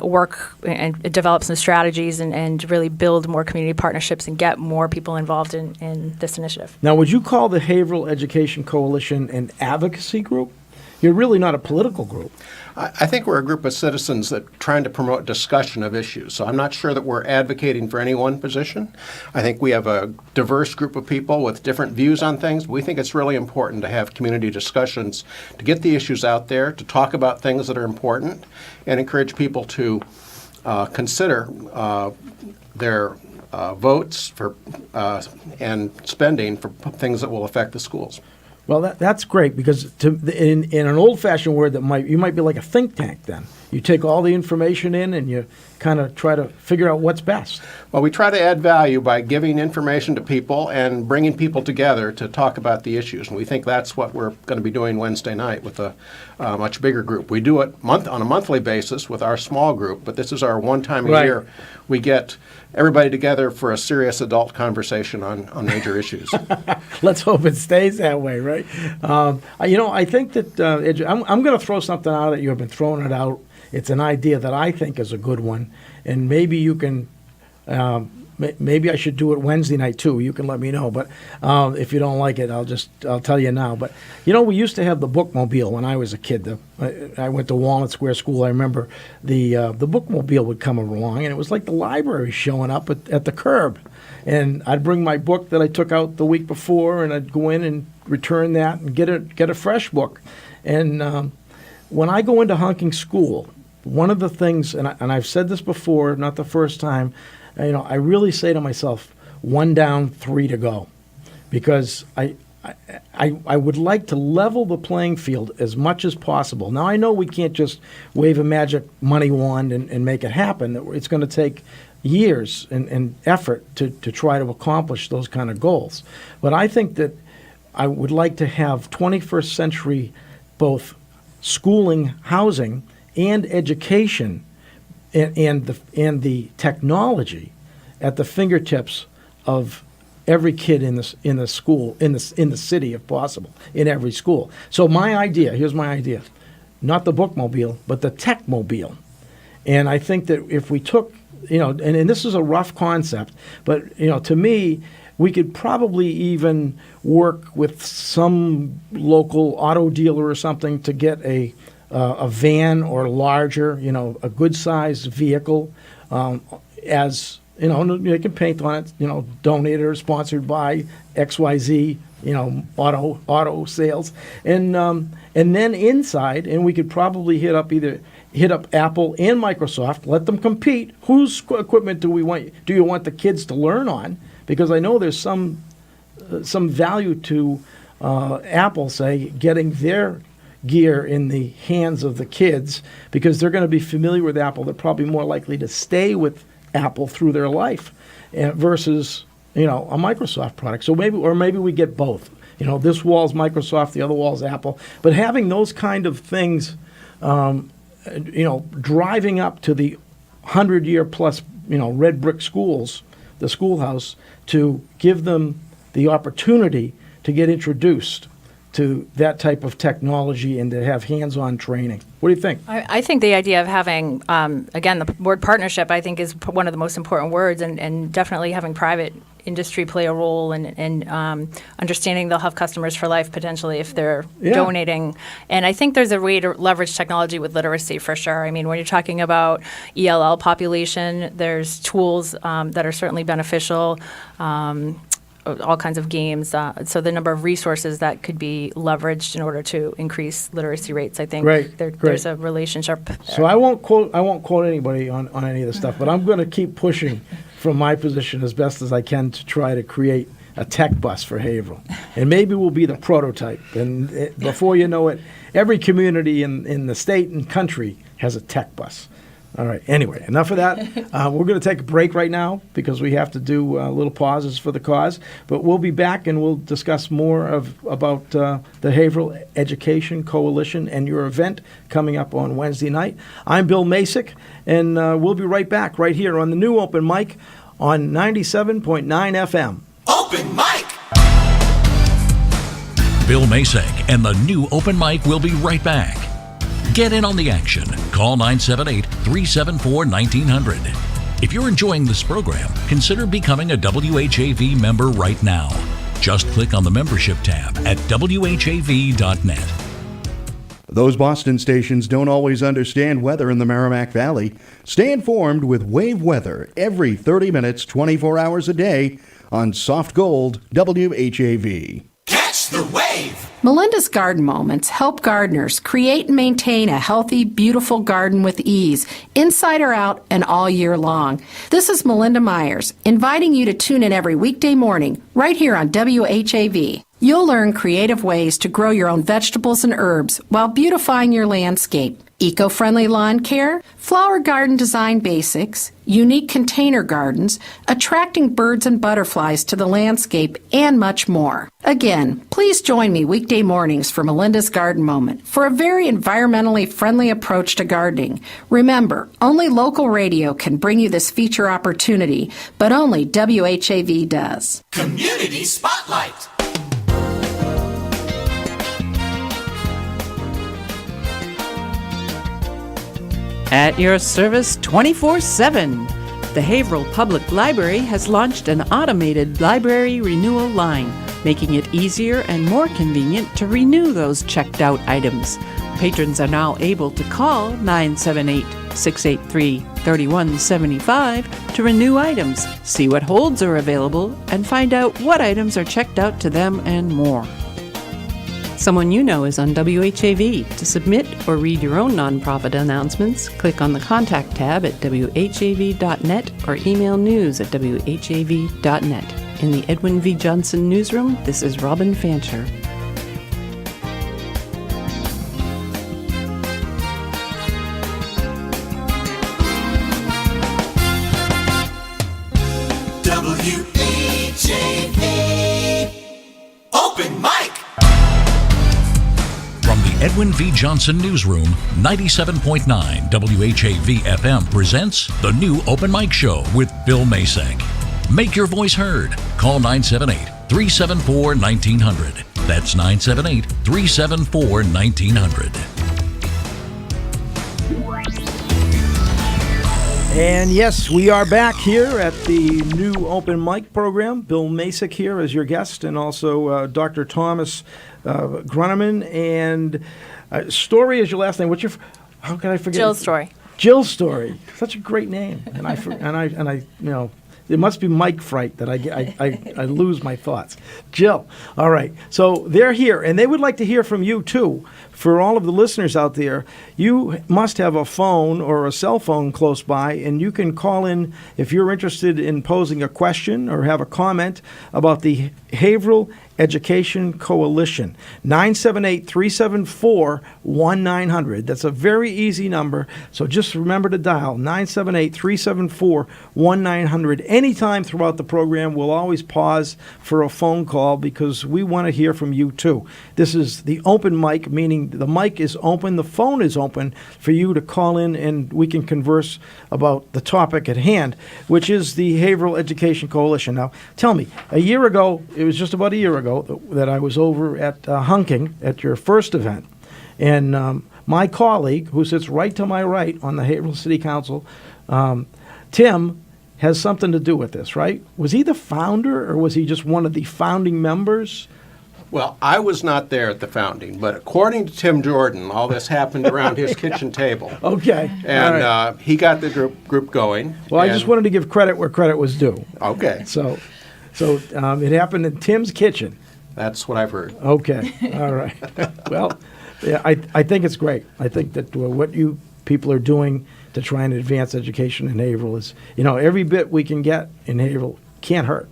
work and develop some strategies and really build more community partnerships and get more people involved in this initiative. Now, would you call the Haverhill Education Coalition an advocacy group? You're really not a political group. I think we're a group of citizens that trying to promote discussion of issues. So I'm not sure that we're advocating for any one position. I think we have a diverse group of people with different views on things. We think it's really important to have community discussions, to get the issues out there, to talk about things that are important, and encourage people to consider their votes for and spending for things that will affect the schools. Well, that's great because in an old-fashioned word, you might be like a think tank then. You take all the information in and you kind of try to figure out what's best. Well, we try to add value by giving information to people and bringing people together to talk about the issues. And we think that's what we're going to be doing Wednesday night with a much bigger group. We do it on a monthly basis with our small group, but this is our one time a Right. year we get everybody together for a serious adult conversation on major issues. Let's hope it stays that way, right? I think that I'm going to throw something out at you. I've been throwing it out. It's an idea that I think is a good one, and maybe you can. Maybe I should do it Wednesday night too. You can let me know, but if you don't like it, I'll tell you now. But we used to have the bookmobile when I was a kid. I went to Walnut Square School. I remember the bookmobile would come along, and it was like the library showing up at the curb. And I'd bring my book that I took out the week before, and I'd go in and return that and get a fresh book. And when I go into Hunking School, one of the things, and I've said this before, not the first time, I really say to myself, 1 down, 3 to go, because I would like to level the playing field as much as possible. Now, I know we can't just wave a magic money wand and make it happen. It's going to take years and effort to try to accomplish those kind of goals. But I think that I would like to have 21st century both schooling, housing, and education and the technology at the fingertips of every kid in the school, in the city if possible, in every school. So here's my idea, not the bookmobile, but the techmobile. And I think that if we took, and this is a rough concept, but to me, we could probably even work with some local auto dealer or something to get a van or larger, a good-sized vehicle, as, they can paint on it, donated or sponsored by XYZ, auto sales. And then inside, and we could probably hit up Apple and Microsoft, let them compete. Whose equipment do you want the kids to learn on? Because I know there's some value to Apple, say, getting their gear in the hands of the kids, because they're going to be familiar with Apple. They're probably more likely to stay with Apple through their life versus a Microsoft product. So maybe we get both. This wall's Microsoft, the other wall's Apple. But having those kind of things, driving up to the 100-year plus, red brick schools, the schoolhouse, to give them the opportunity to get introduced to that type of technology and to have hands-on training. What do you think? I think the idea of having, again, the word partnership, I think, is one of the most important words, and definitely having private industry play a role and understanding they'll have customers for life potentially if they're donating. And I think there's a way to leverage technology with literacy for sure. I mean, when you're talking about ELL population, there's tools that are certainly beneficial. All kinds of games. So the number of resources that could be leveraged in order to increase literacy rates, I think there's a relationship. So I won't quote anybody on any of this stuff, but I'm going to keep pushing from my position as best as I can to try to create a tech bus for Haverhill. And maybe we'll be the prototype. And before you know it, every community in the state and country has a tech bus. All right. Anyway, enough of that. We're going to take a break right now because we have to do little pauses for the cause. But we'll be back and we'll discuss more about the Haverhill Education Coalition and your event coming up on Wednesday night. I'm Bill Macek, and we'll be right back right here on the new Open Mic on 97.9 FM. Open Mic! Bill Macek and the new Open Mic will be right back. Get in on the action. Call 978-374-1900. If you're enjoying this program, consider becoming a WHAV member right now. Just click on the membership tab at WHAV.net. Those Boston stations don't always understand weather in the Merrimack Valley. Stay informed with WAVE weather every 30 minutes, 24 hours a day on Soft Gold WHAV. Catch the wave! Melinda's Garden Moments help gardeners create and maintain a healthy, beautiful garden with ease, inside or out and all year long. This is Melinda Myers, inviting you to tune in every weekday morning, right here on WHAV. You'll learn creative ways to grow your own vegetables and herbs while beautifying your landscape. Eco-friendly lawn care, flower garden design basics, unique container gardens, attracting birds and butterflies to the landscape, and much more. Again, please join me weekday mornings for Melinda's Garden Moment for a very environmentally friendly approach to gardening. Remember, only local radio can bring you this feature opportunity, but only WHAV does. Community Spotlight! At your service 24/7. The Haverhill Public Library has launched an automated library renewal line, making it easier and more convenient to renew those checked out items. Patrons are now able to call 978-683-3175 to renew items, see what holds are available, and find out what items are checked out to them and more. Someone you know is on WHAV. To submit or read your own nonprofit announcements, click on the Contact tab at WHAV.net or email news@WHAV.net. In the Edwin V. Johnson newsroom, this is Robin Fancher. WHAV Open Mic! From the Edwin V. Johnson Newsroom, 97.9 WHAV FM presents the new Open Mic Show with Bill Macek. Make your voice heard. Call 978-374-1900. That's 978-374-1900. And yes, we are back here at the new open mic program. Bill Macek here as your guest, and also Dr. Thomas Granneman, and Story is your last name. What's your? How can I forget? Jill Story. Jill Story. Such a great name, and I you know. It must be mic fright that I lose my thoughts. Jill, all right. So they're here, and they would like to hear from you, too. For all of the listeners out there, you must have a phone or a cell phone close by, and you can call in if you're interested in posing a question or have a comment about the Haverhill Education Coalition. 978-374-1900. That's a very easy number, so just remember to dial 978-374-1900. Anytime throughout the program, we'll always pause for a phone call because we want to hear from you too. This is the open mic, meaning the mic is open, the phone is open for you to call in and we can converse about the topic at hand, which is the Haverhill Education Coalition. Now, tell me, a year ago, it was just about a year ago, that I was over at Hunking at your first event, and my colleague, who sits right to my right on the Haverhill City Council, Tim, has something to do with this, right? Was he the founder, or was he just one of the founding members? Well, I was not there at the founding, but according to Tim Jordan, all this happened around his kitchen table. Okay. And All right. he got the group going. Well, I just wanted to give credit where credit was due. Okay. So it happened in Tim's kitchen. That's what I've heard. Okay. All right. Well, yeah, I think it's great. I think that what you people are doing to try and advance education in Haverhill is, every bit we can get in Haverhill can't hurt.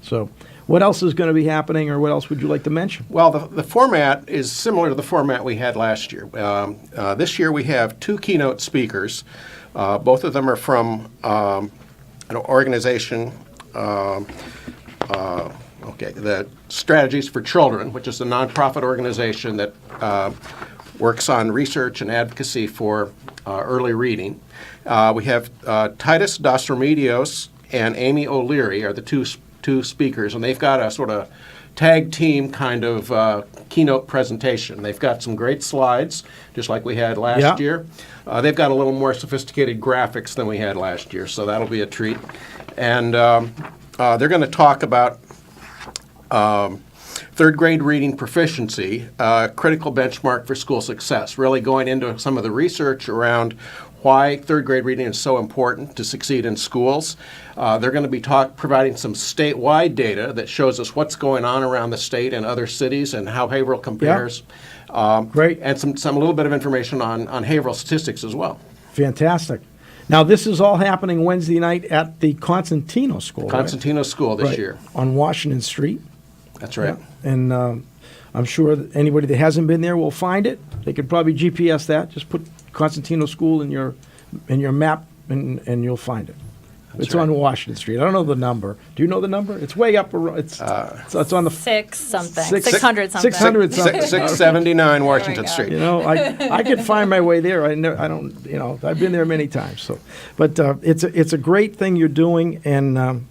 So what else is going to be happening, or what else would you like to mention? Well, the format is similar to the format we had last year. This year we have two keynote speakers. Both of them are from an organization, the Strategies for Children, which is a nonprofit organization that works on research and advocacy for early reading. We have Titus Dostromedios and Amy O'Leary are the two speakers, and they've got a sort of tag team kind of keynote presentation. They've got some great slides, just like we had last year. They've got a little more sophisticated graphics than we had last year, so that'll be a treat. And they're going to talk about third grade reading proficiency, critical benchmark for school success, really going into some of the research around why third grade reading is so important to succeed in schools. They're going to be providing some statewide data that shows us what's going on around the state and other cities and how Haverhill compares. Great. And some little bit of information on Haverhill statistics as well. Fantastic. Now, this is all happening Wednesday night at the Consentino School. Consentino School this year. On Washington Street. That's right. Yeah. And I'm sure that anybody that hasn't been there will find it. They could probably GPS that. Just put Consentino School in your map, and you'll find it. It's on Washington Street. I don't know the number. Do you know the number? It's way up. It's on the 600 something. 600 something. 679 Washington Street. I could find my way there. I don't. I've been there many times. So, but it's a great thing you're doing. And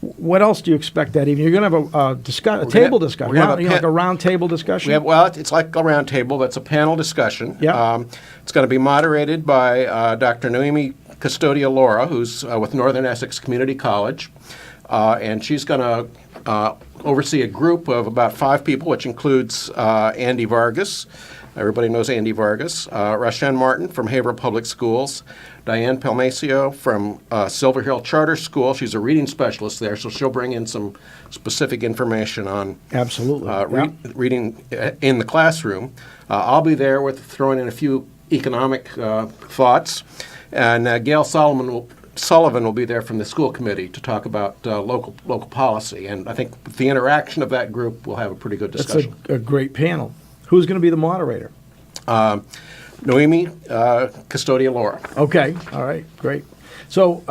what else do you expect that evening? You're going to have a table discussion. Like a round table discussion. It's like a round table. That's a panel discussion. Yeah. It's going to be moderated by Dr. Noemi Custodia Laura, who's with Northern Essex Community College, and she's going to oversee a group of about 5 people, which includes Andy Vargas. Everybody knows Andy Vargas. Rashan Martin from Haverhill Public Schools. Diane Palmacio from Silver Hill Charter School. She's a reading specialist there, so she'll bring in some specific information on reading in the classroom. I'll be there with throwing in a few economic thoughts. And Gail Sullivan will be there from the school committee to talk about local policy. And I think with the interaction of that group, we'll have a pretty good discussion. That's a great panel. Who's going to be the moderator? Noemi Custodia Laura. Okay. All right. Great. So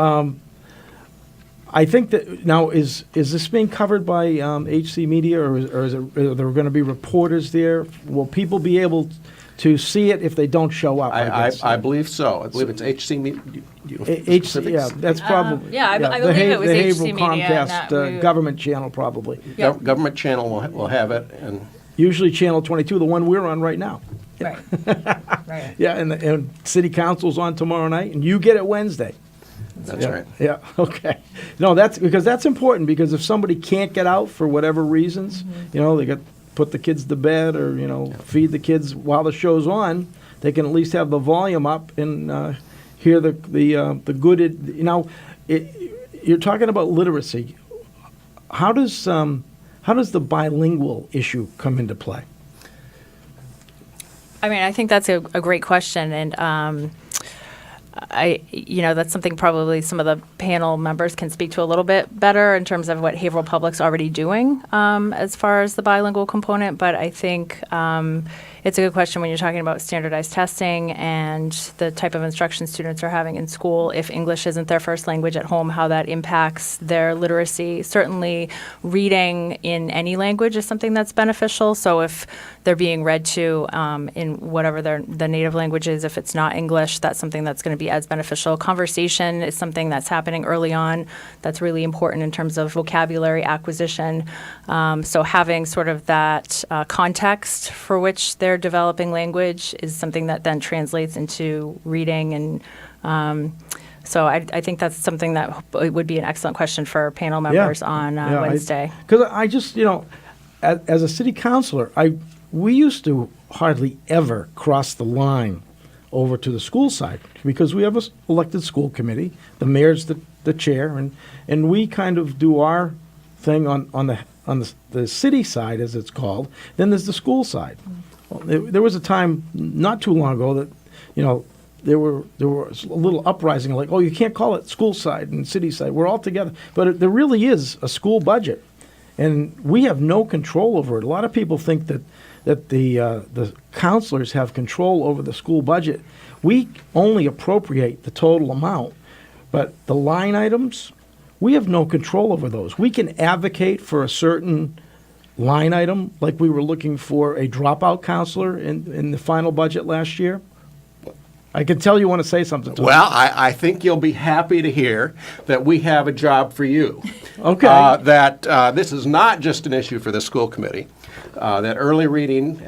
I think that now is this being covered by HC Media, or are there going to be reporters there? Will people be able to see it if they don't show up? I believe so. I believe it's HC Media. Yeah, that's probably. I believe it was the HC Haverhill Media. Comcast government channel probably. Government channel will have it, and usually Channel 22, the one we're on right now. Right. Right. Yeah, and city council's on tomorrow night, and you get it Wednesday. That's right. Yeah, okay. No, that's important, because if somebody can't get out for whatever reasons, they got put the kids to bed or, feed the kids while the show's on, they can at least have the volume up and hear the good. You're talking about literacy. How does the bilingual issue come into play? I mean, I think that's a great question, and that's something probably some of the panel members can speak to a little bit better in terms of what Haverhill Public's already doing as far as the bilingual component. But I think it's a good question when you're talking about standardized testing and the type of instruction students are having in school. If English isn't their first language at home, how that impacts their literacy. Certainly, reading in any language is something that's beneficial. So if they're being read to in whatever the native language is, if it's not English, that's something that's going to be as beneficial. Conversation is something that's happening early on that's really important in terms of vocabulary acquisition. So having sort of that context for which they're developing language is something that then translates into reading. And so I think that's something that would be an excellent question for panel members on Wednesday. Because I just, as a city councilor, we used to hardly ever cross the line over to the school side, because we have an elected school committee. The mayor's the chair, and we kind of do our thing on the city side, as it's called. Then there's the school side. Well, there was a time not too long ago that there was a little uprising, like, oh, you can't call it school side and city side. We're all together, but there really is a school budget, and we have no control over it. A lot of people think that the counselors have control over the school budget. We only appropriate the total amount, but the line items, we have no control over those. We can advocate for a certain line item, like we were looking for a dropout counselor in the final budget last year. I can tell you want to say something to me. Well, I think you'll be happy to hear that we have a job for you. Okay. That this is not just an issue for the school committee. That early reading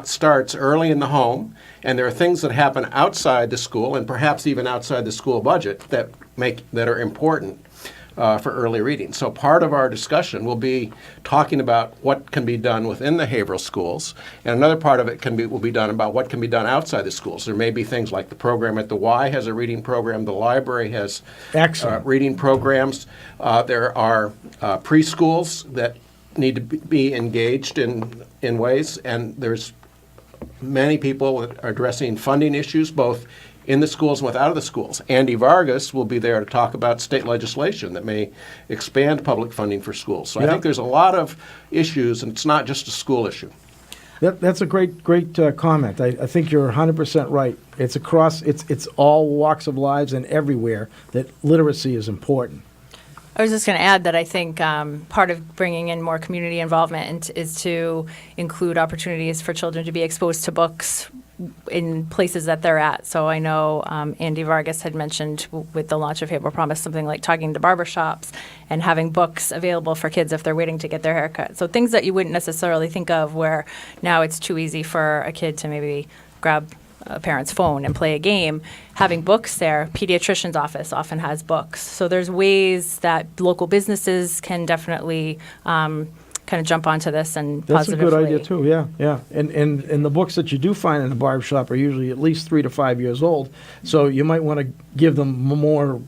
starts early in the home, and there are things that happen outside the school and perhaps even outside the school budget that are important for early reading. So part of our discussion will be talking about what can be done within the Haverhill schools, and another part of it will be done about what can be done outside the schools. There may be things like the program at the Y has a reading program, the library has reading programs. There are preschools that need to be engaged in ways, and there's many people that are addressing funding issues both in the schools and without of the schools. Andy Vargas will be there to talk about state legislation that may expand public funding for schools. So I think there's a lot of issues, and it's not just a school issue. That's a great comment. I think you're 100% right. It's across, it's all walks of lives and everywhere that literacy is important. I was just going to add that I think part of bringing in more community involvement is to include opportunities for children to be exposed to books in places that they're at. So I know Andy Vargas had mentioned with the launch of Haverhill Promise something like talking to barbershops and having books available for kids if they're waiting to get their haircut. So things that you wouldn't necessarily think of, where now it's too easy for a kid to maybe grab a parent's phone and play a game. Having books there, pediatrician's office often has books. So there's ways that local businesses can definitely kind of jump onto this and That's positively. a good idea too. Yeah. And the books that you do find in the barbershop are usually at least 3 to 5 years old. So you might want to give them more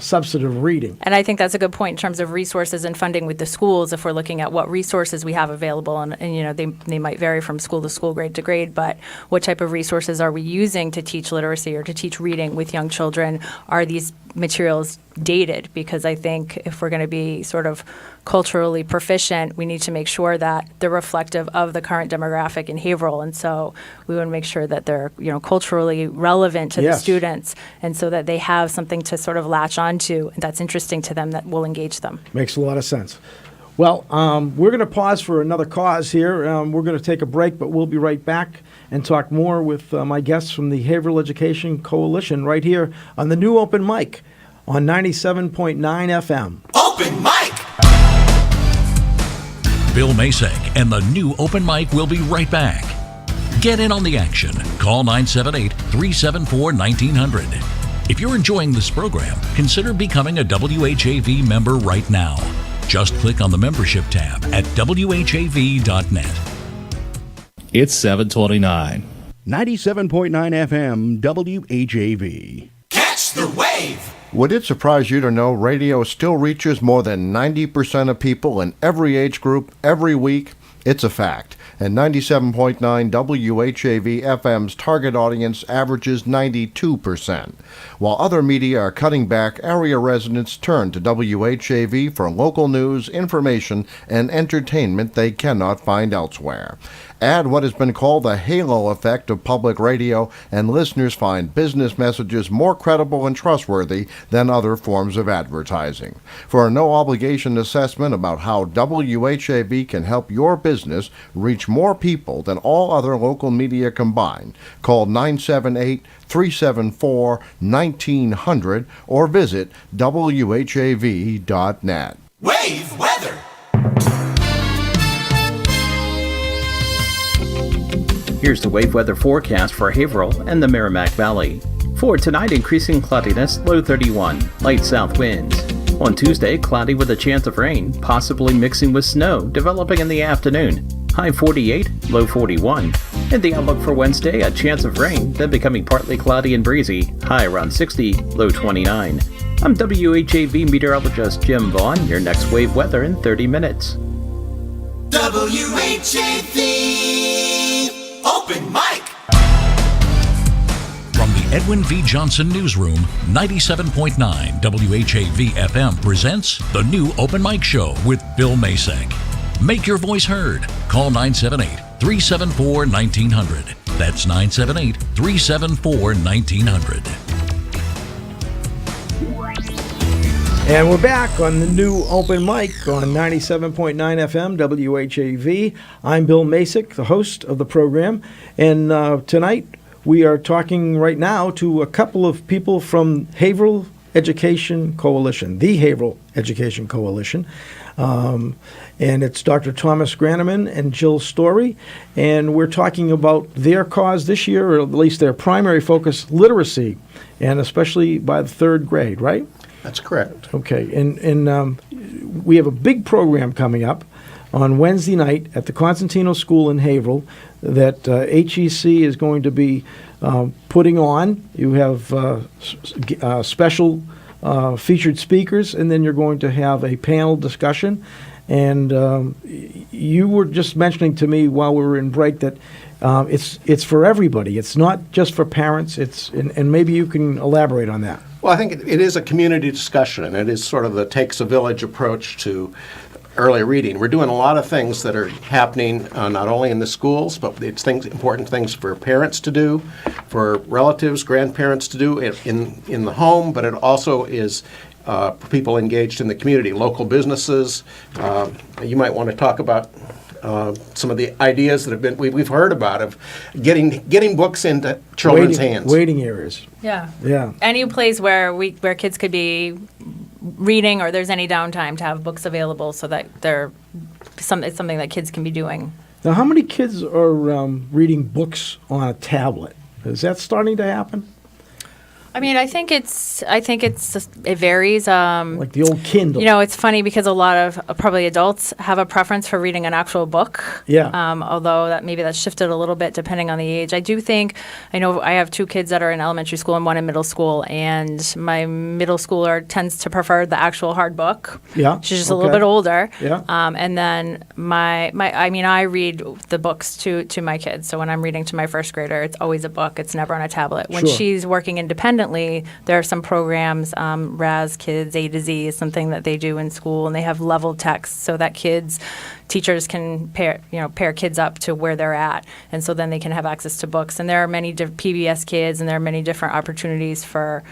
substantive reading. And I think that's a good point in terms of resources and funding with the schools. If we're looking at what resources we have available, and they might vary from school to school, grade to grade, but what type of resources are we using to teach literacy or to teach reading with young children? Are these materials dated? Because I think if we're going to be sort of culturally proficient, we need to make sure that they're reflective of the current demographic in Haverhill. And so we want to make sure that they're, culturally relevant to the students, and so that they have something to sort of latch onto that's interesting to them that will engage them. Makes a lot of sense. Well, we're going to pause for another cause here. We're going to take a break, but we'll be right back and talk more with my guests from the Haverhill Education Coalition right here on the new Open Mic on 97.9 FM. Open Mic! Bill Macek and the new Open Mic will be right back. Get in on the action. Call 978-374-1900. If you're enjoying this program, consider becoming a WHAV member right now. Just click on the membership tab at WHAV.net. It's 7:29. 97.9 FM WHAV. Catch the wave. Would it surprise you to know radio still reaches more than 90% of people in every age group every week? It's a fact. And 97.9 WHAV FM's target audience averages 92%. While other media are cutting back, area residents turn to WHAV for local news, information, and entertainment they cannot find elsewhere. Add what has been called the halo effect of public radio, and listeners find business messages more credible and trustworthy than other forms of advertising. For a no-obligation assessment about how WHAV can help your business reach more people than all other local media combined, call 978-374-1900 or visit WHAV.net. Wave weather. Here's the wave weather forecast for Haverhill and the Merrimack Valley. For tonight, increasing cloudiness, low 31, light south winds. On Tuesday, cloudy with a chance of rain, possibly mixing with snow, developing in the afternoon. High 48, low 41. And the outlook for Wednesday, a chance of rain, then becoming partly cloudy and breezy. High around 60, low 29. I'm WHAV meteorologist Jim Vaughn. Your next wave weather in 30 minutes. WHAV Open Mic. From the Edwin V. Johnson Newsroom, 97.9 WHAV FM presents the new Open Mic Show with Bill Macek. Make your voice heard. Call 978-374-1900. That's 978-374-1900. And we're back on the new open mic on 97.9 FM WHAV. I'm Bill Macek, the host of the program. And tonight we are talking right now to a couple of people from Haverhill Education Coalition, the Haverhill Education Coalition. And it's Dr. Thomas Granneman and Jill Story. And we're talking about their cause this year, or at least their primary focus, literacy, and especially by the third grade, right? That's correct. Okay, and we have a big program coming up on Wednesday night at the Consentino School in Haverhill that HEC is going to be putting on. You have special featured speakers, and then you're going to have a panel discussion. And you were just mentioning to me while we were in break that it's for everybody. It's not just for parents. And maybe you can elaborate on that. Well, I think it is a community discussion, and it is sort of the takes a village approach to early reading. We're doing a lot of things that are happening not only in the schools, but it's important things for parents to do, for relatives, grandparents to do in the home, but it also is for people engaged in the community, local businesses. You might want to talk about some of the ideas that we've heard about of getting books into children's hands. Waiting areas. Yeah. Yeah. Any place where kids could be reading, or there's any downtime, to have books available so that it's something that kids can be doing. Now, how many kids are reading books on a tablet? Is that starting to happen? I mean, I think it varies. Like the old Kindle. You know, it's funny because a lot of probably adults have a preference for reading an actual book. Yeah. Although that's shifted a little bit depending on the age. I know I have two kids that are in elementary school and one in middle school, and my middle schooler tends to prefer the actual hard book. Yeah. She's just a little bit older. Yeah. And then I read the books to my kids. So when I'm reading to my first grader, it's always a book. It's never on a tablet. When she's working independently, there are some programs, RAS Kids A to Z is something that they do in school, and they have level text so that teachers can pair kids up to where they're at, and so then they can have access to books. And there are many PBS Kids, and there are many different opportunities for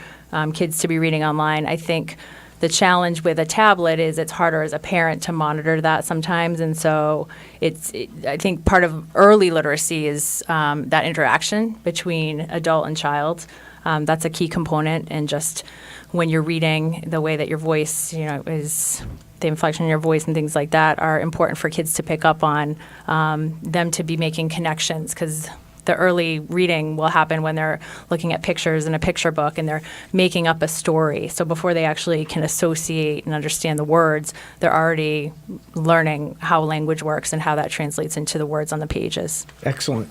kids to be reading online. I think the challenge with a tablet is it's harder as a parent to monitor that sometimes, and so I think part of early literacy is that interaction between adult and child. That's a key component, and just when you're reading, the way that your voice, is the inflection in your voice and things like that are important for kids to pick up on, them to be making connections, because the early reading will happen when they're looking at pictures in a picture book and they're making up a story. So before they actually can associate and understand the words, they're already learning how language works and how that translates into the words on the pages. Excellent.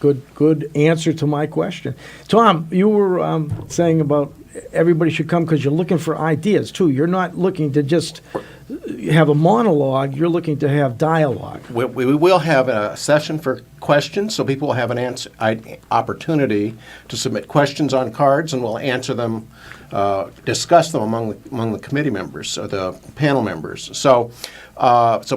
Good answer to my question. Tom, you were saying about everybody should come because you're looking for ideas, too. You're not looking to just have a monologue. You're looking to have dialogue. We will have a session for questions, so people will have an opportunity to submit questions on cards, and we'll answer them, discuss them among the committee members or the panel members. So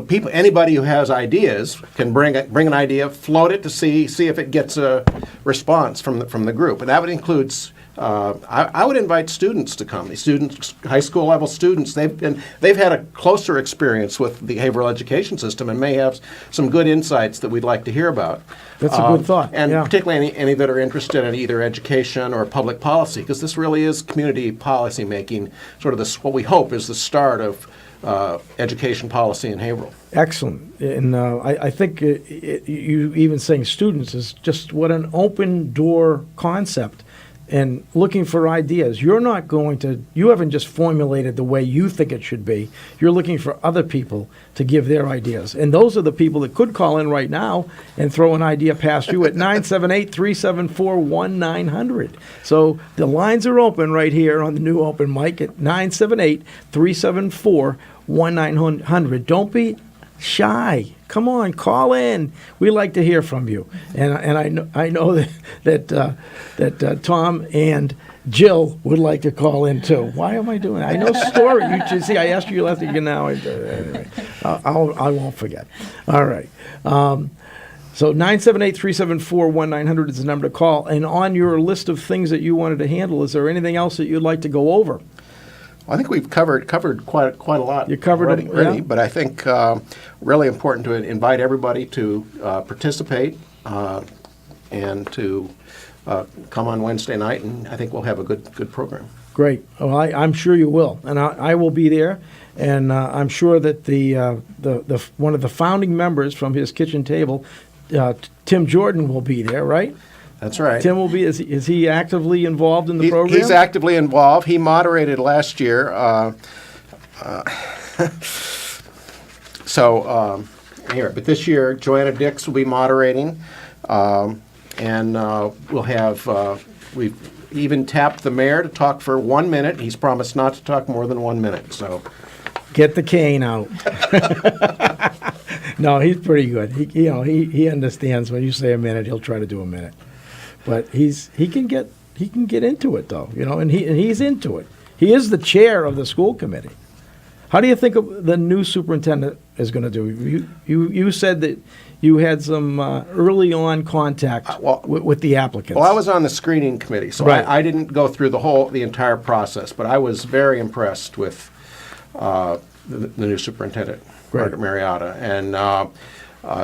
people, anybody who has ideas can bring an idea, float it to see if it gets a response from the group, and that would include. I would invite students to come. The students, high school level students, they've had a closer experience with the Haverhill education system and may have some good insights that we'd like to hear about. That's a good thought. And particularly any that are interested in either education or public policy, because this really is community policy making, sort of what we hope is the start of education policy in Haverhill. Excellent. And I think you even saying students is just what an open door concept. And looking for ideas. You haven't just formulated the way you think it should be. You're looking for other people to give their ideas. And those are the people that could call in right now and throw an idea past you at 978-374-1900. So the lines are open right here on the new open mic at 978-374-1900. Don't be shy. Come on, call in. We like to hear from you. And I know that Tom and Jill would like to call in too. Why am I doing that? I know story. You see, I asked you last week, and now anyway, I won't forget. All right. So 978-374-1900 is the number to call. And on your list of things that you wanted to handle, is there anything else that you'd like to go over? I think we've covered quite a lot. You covered it already, yeah. But I think really important to invite everybody to participate and to come on Wednesday night, and I think we'll have a good program. Great. Well, I'm sure you will, and I will be there, and I'm sure that the one of the founding members from his kitchen table, Tim Jordan, will be there, right? That's right. Tim will be. Is he actively involved in the program? He's actively involved. He moderated last year. But this year Joanna Dix will be moderating, and we'll have. We've even tapped the mayor to talk for 1 minute. He's promised not to talk more than 1 minute. So, get the cane out. No, he's pretty good. He understands when you say a minute, he'll try to do a minute. But he can get into it though, and he's into it. He is the chair of the school committee. How do you think the new superintendent is going to do? You said that you had some early on contact with the applicants. Well, I was on the screening committee, so right. I didn't go through the entire process, but I was very impressed with the new superintendent, Margaret Mariota, and.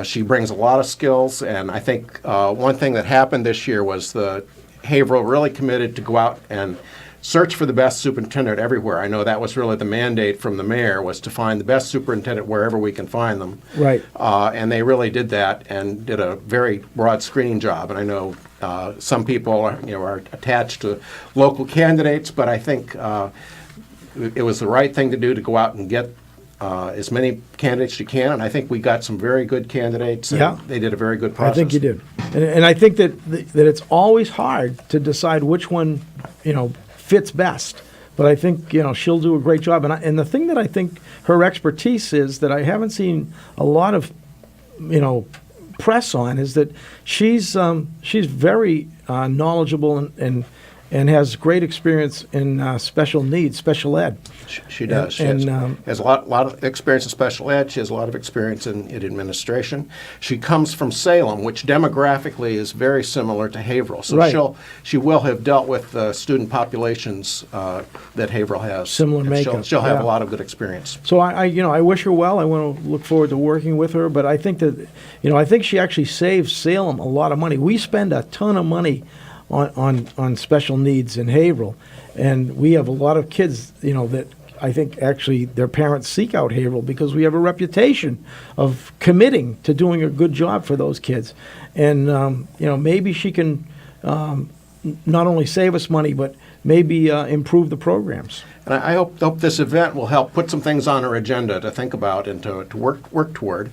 She brings a lot of skills, and I think one thing that happened this year was the Haverhill really committed to go out and search for the best superintendent everywhere. I know that was really the mandate from the mayor, was to find the best superintendent wherever we can find them. Right. And they really did that and did a very broad screening job. And I know some people are attached to local candidates, but I think it was the right thing to do to go out and get as many candidates as you can, and I think we got some very good candidates. And they did a very good process. I think you did, and I think that it's always hard to decide which one fits best. But I think she'll do a great job, and the thing that I think her expertise is that I haven't seen a lot of press on is that she's very knowledgeable and has great experience in special needs, special ed. She does. She has a lot of experience in special ed. She has a lot of experience in administration. She comes from Salem, which demographically is very similar to Haverhill. So she will have dealt with the student populations that Haverhill has. Similar makeup. She'll have a lot of good experience. So I wish her well. I want to look forward to working with her. But I think that I think she actually saves Salem a lot of money. We spend a ton of money on special needs in Haverhill, and we have a lot of kids that I think actually their parents seek out Haverhill because we have a reputation of committing to doing a good job for those kids. And, maybe she can not only save us money, but maybe improve the programs. And I hope this event will help put some things on our agenda to think about and to work toward.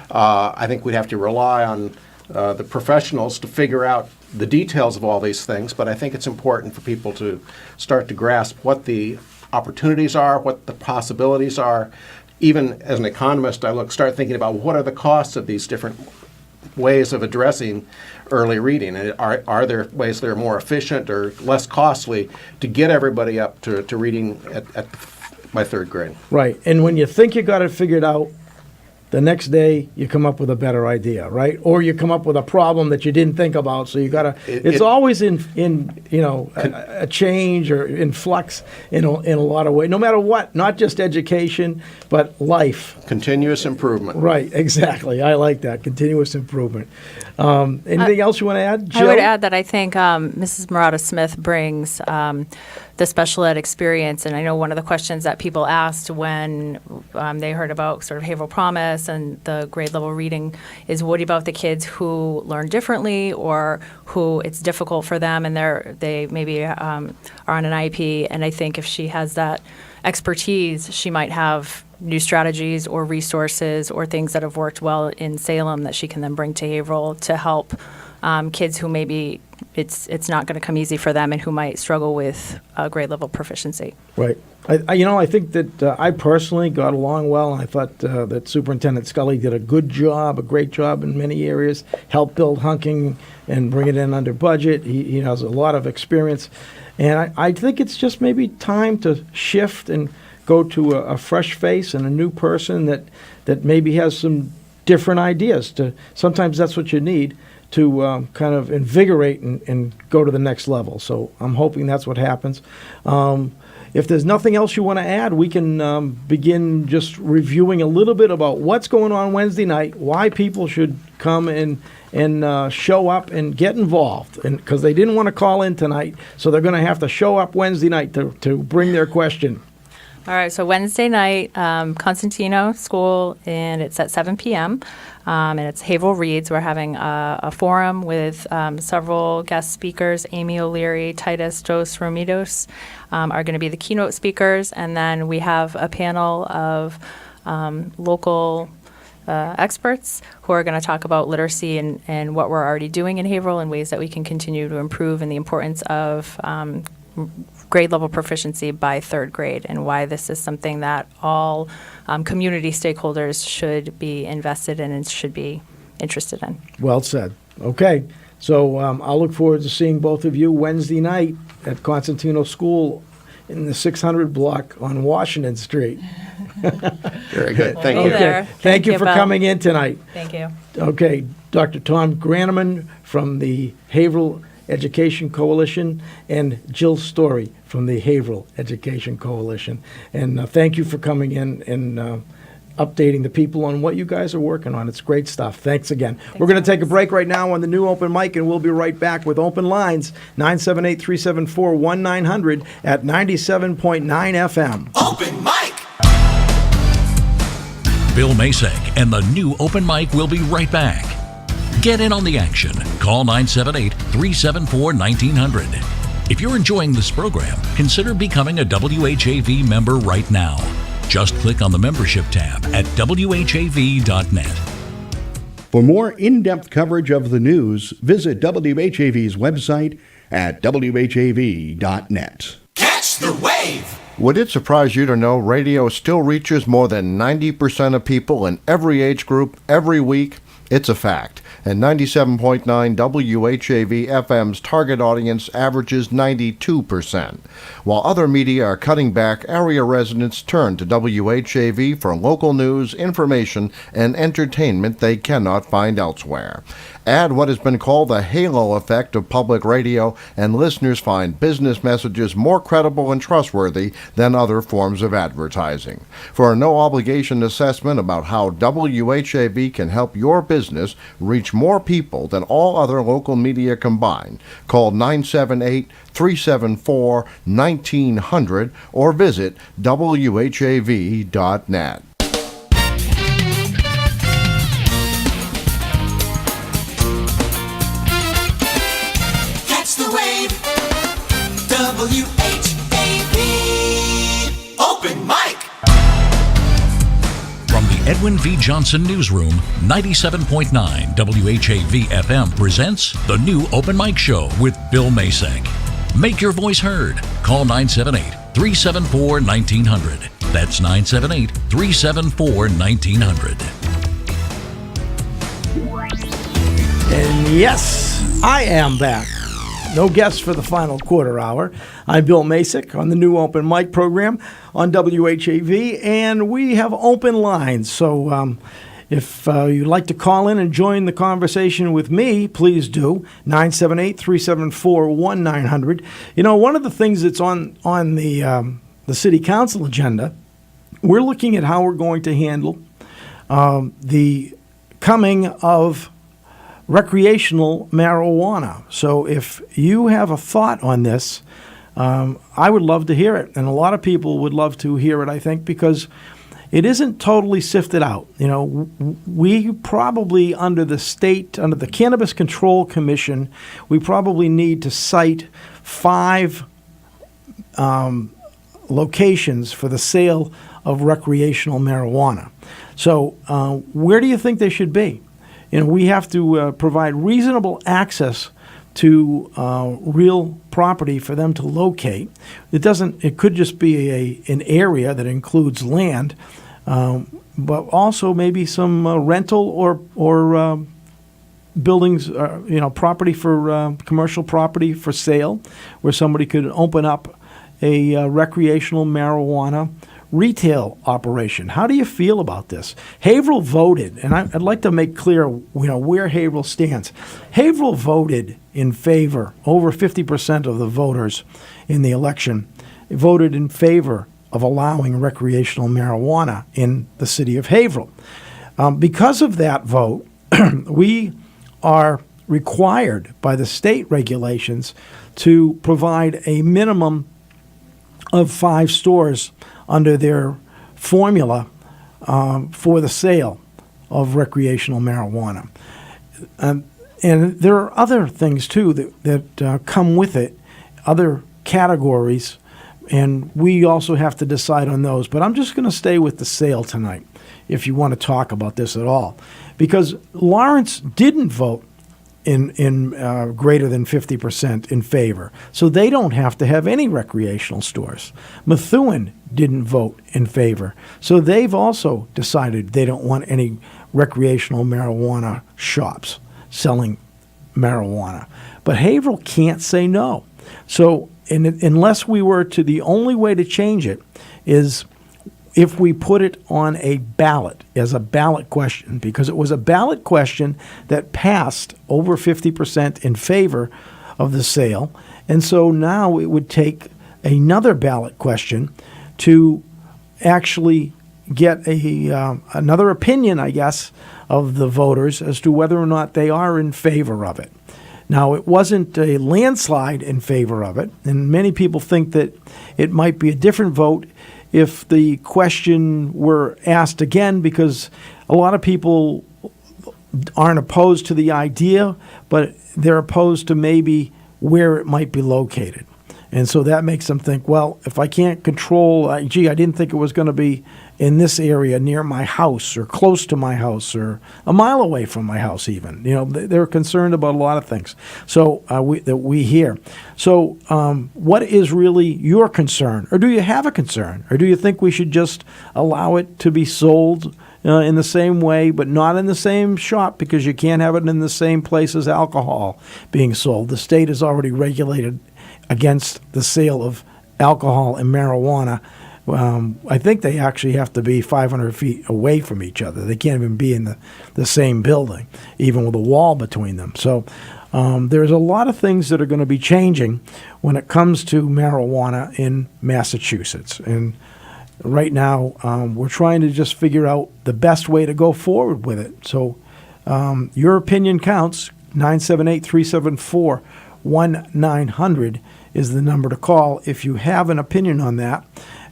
I think we'd have to rely on the professionals to figure out the details of all these things, but I think it's important for people to start to grasp what the opportunities are, what the possibilities are. Even as an economist, I start thinking about what are the costs of these different ways of addressing early reading, and are there ways that are more efficient or less costly to get everybody up to reading by third grade. Right, and when you think you got it figured out, the next day you come up with a better idea, right? Or you come up with a problem that you didn't think about, so you got to. It's always in a change or in flux in a lot of ways. No matter what, not just education, but life. Continuous improvement. Right, exactly. I like that, continuous improvement. Anything else you want to add, Jill? I would add that I think Mrs. Murata Smith brings the special ed experience, and I know one of the questions that people asked when they heard about sort of Haverhill Promise and the grade level reading is, what about the kids who learn differently or who it's difficult for them and they maybe are on an IEP? And I think if she has that expertise, she might have new strategies or resources or things that have worked well in Salem that she can then bring to Haverhill to help kids who maybe it's not going to come easy for them and who might struggle with grade level proficiency. Right. I think that I personally got along well, and I thought that Superintendent Scully did a great job in many areas, helped build Hunking and bring it in under budget. He has a lot of experience. And I think it's just maybe time to shift and go to a fresh face and a new person that maybe has some different ideas. Sometimes that's what you need to kind of invigorate and go to the next level. So I'm hoping that's what happens. If there's nothing else you want to add, we can begin just reviewing a little bit about what's going on Wednesday night, why people should come and show up and get involved, and because they didn't want to call in tonight, so they're going to have to show up Wednesday night to bring their question. All right, so Wednesday night, Consentino School, and it's at 7 p.m., and it's Haverhill Reads. We're having a forum with several guest speakers. Amy O'Leary, Titus Dos Romitos are going to be the keynote speakers, and then we have a panel of local experts who are going to talk about literacy and what we're already doing in Haverhill and ways that we can continue to improve, and the importance of grade level proficiency by third grade, and why this is something that all community stakeholders should be invested in and should be interested in. Well said. Okay, so I'll look forward to seeing both of you Wednesday night at Consentino School in the 600 block on Washington Street. Very good. Thank you. Okay. Thank you for Bill. coming in tonight. Thank you. Okay, Dr. Tom Granneman from the Haverhill Education Coalition and Jill Story from the Haverhill Education Coalition. And thank you for coming in and updating the people on what you guys are working on. It's great stuff. Thanks again. We're going to take a break right now on the new open mic, and we'll be right back with open lines, 978-374-1900 at 97.9 FM. Open mic! Bill Macek and the new open mic will be right back. Get in on the action. Call 978-374-1900. If you're enjoying this program, consider becoming a WHAV member right now. Just click on the membership tab at WHAV.net. For more in-depth coverage of the news, visit WHAV's website at WHAV.net. Catch the wave! Would it surprise you to know radio still reaches more than 90% of people in every age group every week? It's a fact. And 97.9 WHAV FM's target audience averages 92%. While other media are cutting back, area residents turn to WHAV for local news, information, and entertainment they cannot find elsewhere. Add what has been called the halo effect of public radio, and listeners find business messages more credible and trustworthy than other forms of advertising. For a no-obligation assessment about how WHAV can help your business reach more people than all other local media combined, call 978-374-1900 or visit WHAV.net. Catch the wave. WHAV. Open mic. From the Edwin V. Johnson Newsroom, 97.9 WHAV FM presents the new Open Mic Show with Bill Macek. Make your voice heard. Call 978-374-1900. That's 978-374-1900. And yes, I am back. No guests for the final quarter hour. I'm Bill Macek on the new Open Mic program on WHAV, and we have open lines. So if you'd like to call in and join the conversation with me, please do. 978-374-1900. You know, one of the things that's on the City Council agenda, we're looking at how we're going to handle the coming of recreational marijuana. So if you have a thought on this, I would love to hear it. And a lot of people would love to hear it, I think, because it isn't totally sifted out. You know, we probably, under the Cannabis Control Commission, we probably need to cite 5 locations for the sale of recreational marijuana. So where do you think they should be? You know, we have to provide reasonable access to real property for them to locate. It could just be an area that includes land, but also maybe some rental or buildings, property for commercial property for sale, where somebody could open up a recreational marijuana retail operation. How do you feel about this? Haverhill voted, and I'd like to make clear, where Haverhill stands. Haverhill voted in favor. Over 50% of the voters in the election voted in favor of allowing recreational marijuana in the city of Haverhill. Because of that vote, we are required by the state regulations to provide a minimum of 5 stores under their formula for the sale of recreational marijuana. And there are other things, too, that come with it, other categories, and we also have to decide on those. But I'm just going to stay with the sale tonight, if you want to talk about this at all. Because Lawrence didn't vote in greater than 50% in favor. So they don't have to have any recreational stores. Methuen didn't vote in favor. So they've also decided they don't want any recreational marijuana shops selling marijuana. But Haverhill can't say no. So unless we were to, the only way to change it is if we put it on a ballot, as a ballot question, because it was a ballot question that passed over 50% in favor of the sale. And so now it would take another ballot question to actually get another opinion, I guess, of the voters as to whether or not they are in favor of it. Now, it wasn't a landslide in favor of it, and many people think that it might be a different vote if the question were asked again, because a lot of people aren't opposed to the idea, but they're opposed to maybe where it might be located. And so that makes them think, well, if I can't control, I didn't think it was going to be in this area near my house or close to my house or a mile away from my house even. They're concerned about a lot of things that we hear. So what is really your concern? Or do you have a concern? Or do you think we should just allow it to be sold in the same way, but not in the same shop, because you can't have it in the same place as alcohol being sold? The state has already regulated against the sale of alcohol and marijuana I think they actually have to be 500 feet away from each other. They can't even be in the same building, even with a wall between them. So there's a lot of things that are going to be changing when it comes to marijuana in Massachusetts. And right now, we're trying to just figure out the best way to go forward with it. So your opinion counts. 978-374-1900 is the number to call if you have an opinion on that.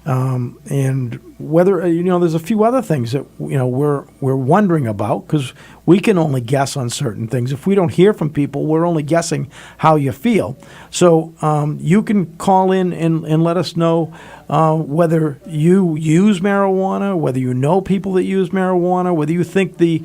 And whether, there's a few other things that, we're wondering about, because we can only guess on certain things. If we don't hear from people, we're only guessing how you feel. So you can call in and let us know whether you use marijuana, whether you know people that use marijuana, whether you think the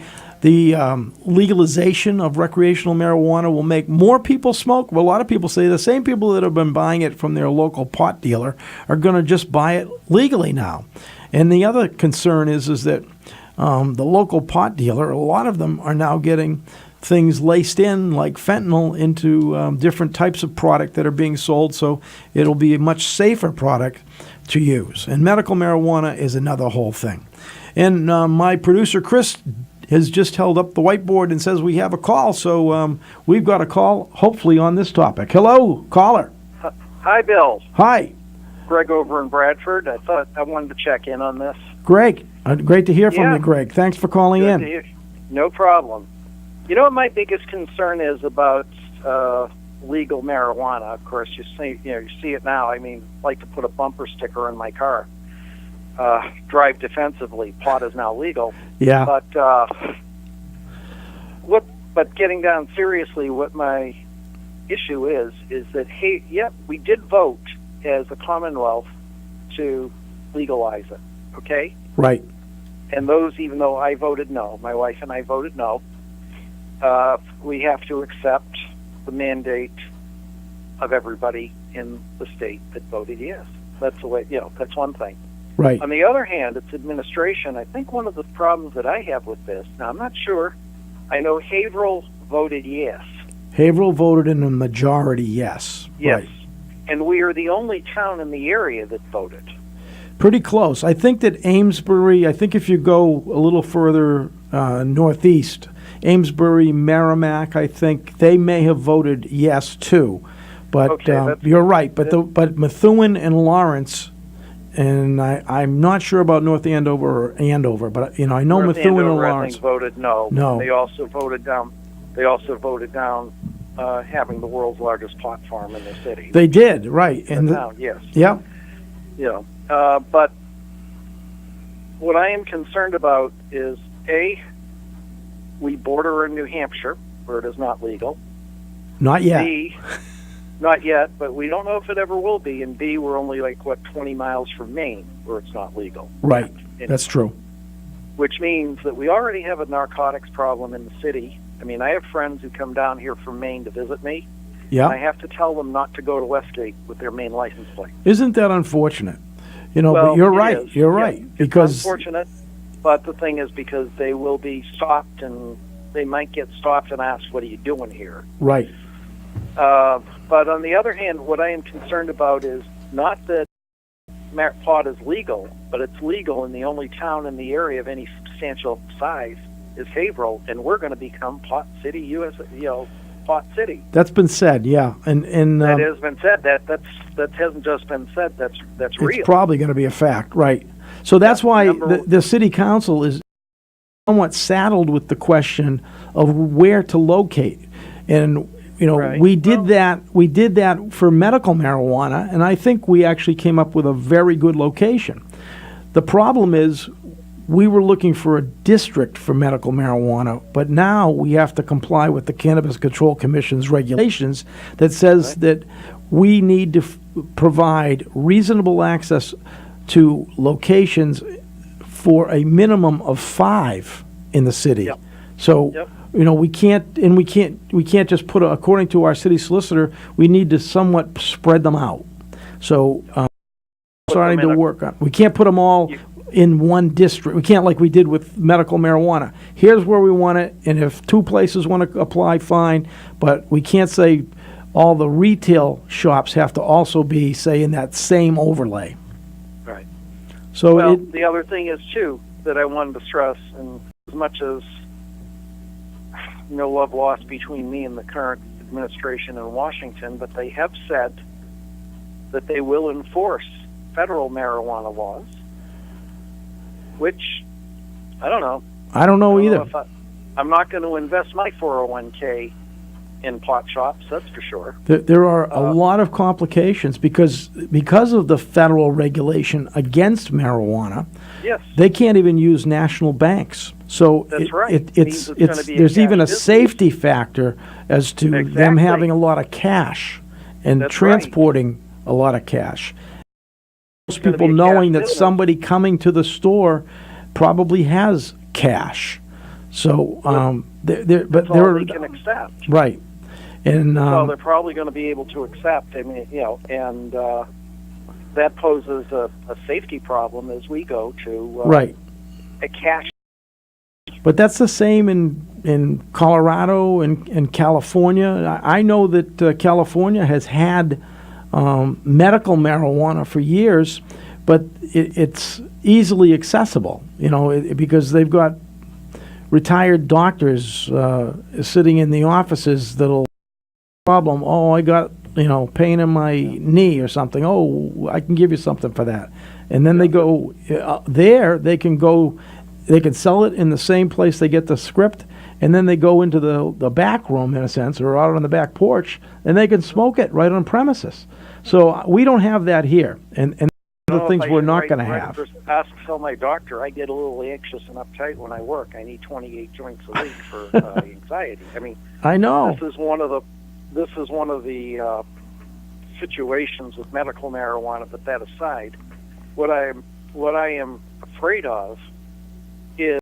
legalization of recreational marijuana will make more people smoke. Well, a lot of people say the same people that have been buying it from their local pot dealer are going to just buy it legally now. And the other concern is that the local pot dealer, a lot of them are now getting things laced in like fentanyl into different types of product that are being sold, so it'll be a much safer product to use. And medical marijuana is another whole thing. And my producer, Chris, has just held up the whiteboard and says we have a call. So we've got a call, hopefully, on this topic. Hello, caller. Hi, Bill. Hi. Greg over in Bradford. I thought I wanted to check in on this. Greg. Great to hear from you, Greg. Thanks for calling Good in. to hear. No problem. You know what my biggest concern is about legal marijuana? Of course, you see it now. I mean, I like to put a bumper sticker in my car. Drive defensively. Pot is now legal. Yeah. But getting down seriously, what my issue is that we did vote as a Commonwealth to legalize it. Okay. Right. And those, even though I voted no, my wife and I voted no, we have to accept the mandate of everybody in the state that voted yes. That's the way. That's one thing. Right. On the other hand, it's administration. I think one of the problems that I have with this, now I'm not sure, I know Haverhill voted yes. Haverhill voted in a majority yes. Yes. Right. And we are the only town in the area that voted. Pretty close. I think that Amesbury, if you go a little further northeast, Amesbury, Merrimack, I think they may have voted yes too. But Okay, you're right. But Methuen and Lawrence, and I'm not sure about North Andover or Andover, but I know North Methuen and Andover, Lawrence I think, voted no. No. They also voted down. Having the world's largest pot farm in the city. They did, right? And town, yes. Yeah. But what I am concerned about is we border in New Hampshire where it is not legal. Not yet. B, not yet, but we don't know if it ever will be. And B, we're only 20 miles from Maine where it's not legal. Right. That's true. Which means that we already have a narcotics problem in the city. I mean, I have friends who come down here from Maine to visit me. Yeah. And I have to tell them not to go to Westgate with their Maine license plate. Isn't that unfortunate? Well, but you're it right. is. You're Yeah, right. it's Because unfortunate, but the thing is because they will be stopped and they might get stopped and asked, what are you doing here? right. But on the other hand, what I am concerned about is not that pot is legal, but it's legal in the only town in the area of any substantial size is Haverhill, and we're going to become Pot City, Pot City. That's been said, yeah. And That has been said. That hasn't just been said. That's real. it's probably going to be a fact, right? So that's why the city council is somewhat saddled with the question of where to locate. And Right. we did that for medical marijuana, and I think we actually came up with a very good location. The problem is we were looking for a district for medical marijuana, but now we have to comply with the Cannabis Control Commission's regulations that says that we need to provide reasonable access to locations for a minimum of 5 in the city. Yep. So, we can't just put according to our city solicitor, we need to somewhat spread them out. So, starting to work on. We can't put them all in one district. We can't like we did with medical marijuana. Here's where we want it, and if 2 places want to apply, fine. But we can't say all the retail shops have to also be, say, in that same overlay. Right. So well, the other thing is too that I wanted to stress, and as much as no love lost between me and the current administration in Washington, but they have said that they will enforce federal marijuana laws, which I don't know. I don't know either. I'm not going to invest my 401k in pot shops, that's for sure. There are a lot of complications because of the federal regulation against marijuana. Yes. They can't even use national banks. So That's right. it's Means it's gonna be a there's even a cash business. safety factor as to them Exactly. having a lot of cash and That's transporting a lot of cash. Most gonna people be a knowing cash that business. somebody coming to the store probably has cash. So but That's all they're they can accept. right. And So they're probably going to be able to accept. I mean, and that poses a safety problem as we go to right. a cash. But that's the same in Colorado and California. I know that California has had medical marijuana for years, but it's easily accessible, because they've got retired doctors sitting in the offices that'll problem. Oh, I got pain in my knee or something. Oh, I can give you something for that. And then they go there. They can sell it in the same place they get the script, and then they go into the back room in a sense, or out on the back porch, and they can smoke it right on premises. So we don't have that here, and the things we're not going to have. Tell my doctor I get a little anxious and uptight when I work. I need 28 joints a week for anxiety. I mean, I know this is one of the situations with medical marijuana. But that aside, what I am afraid of is,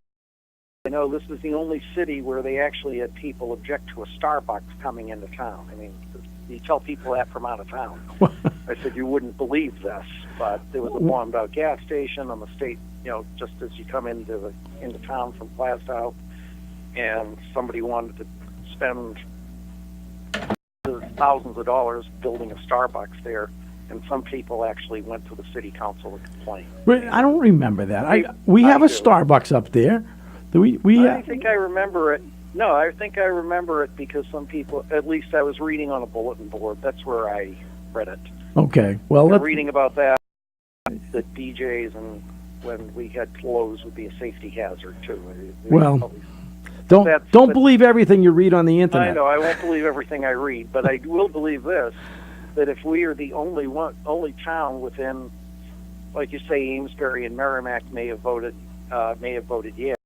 this is the only city where they actually had people object to a Starbucks coming into town. I mean, you tell people that from out of town. I said you wouldn't believe this, but there was a bombed out gas station on the state, just as you come into town from Plastow, and somebody wanted to spend thousands of dollars building a Starbucks there, and some people actually went to the city council to complain. I don't remember that. We have a Starbucks up there. I think I remember it. No, I think I remember it because some people, at least I was reading on a bulletin board. That's where I read it. Okay. Well, reading about that DJs and when we had clothes would be a safety hazard too. Well, don't believe everything you read on the internet. I know I won't believe everything I read, but I will believe this: that if we are the only town within, like you say, Amesbury and Merrimack may have voted yes.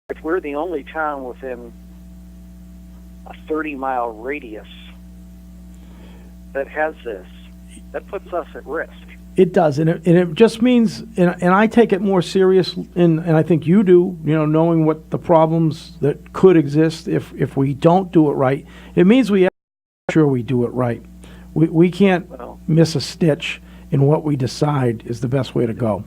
If we're the only town within a 30-mile radius that has this, that puts us at risk. It does, and it just means, and I take it more serious, and I think you do, knowing what the problems that could exist if we don't do it right. It means we have to make sure we do it right. We can't miss a stitch in what we decide is the best way to go.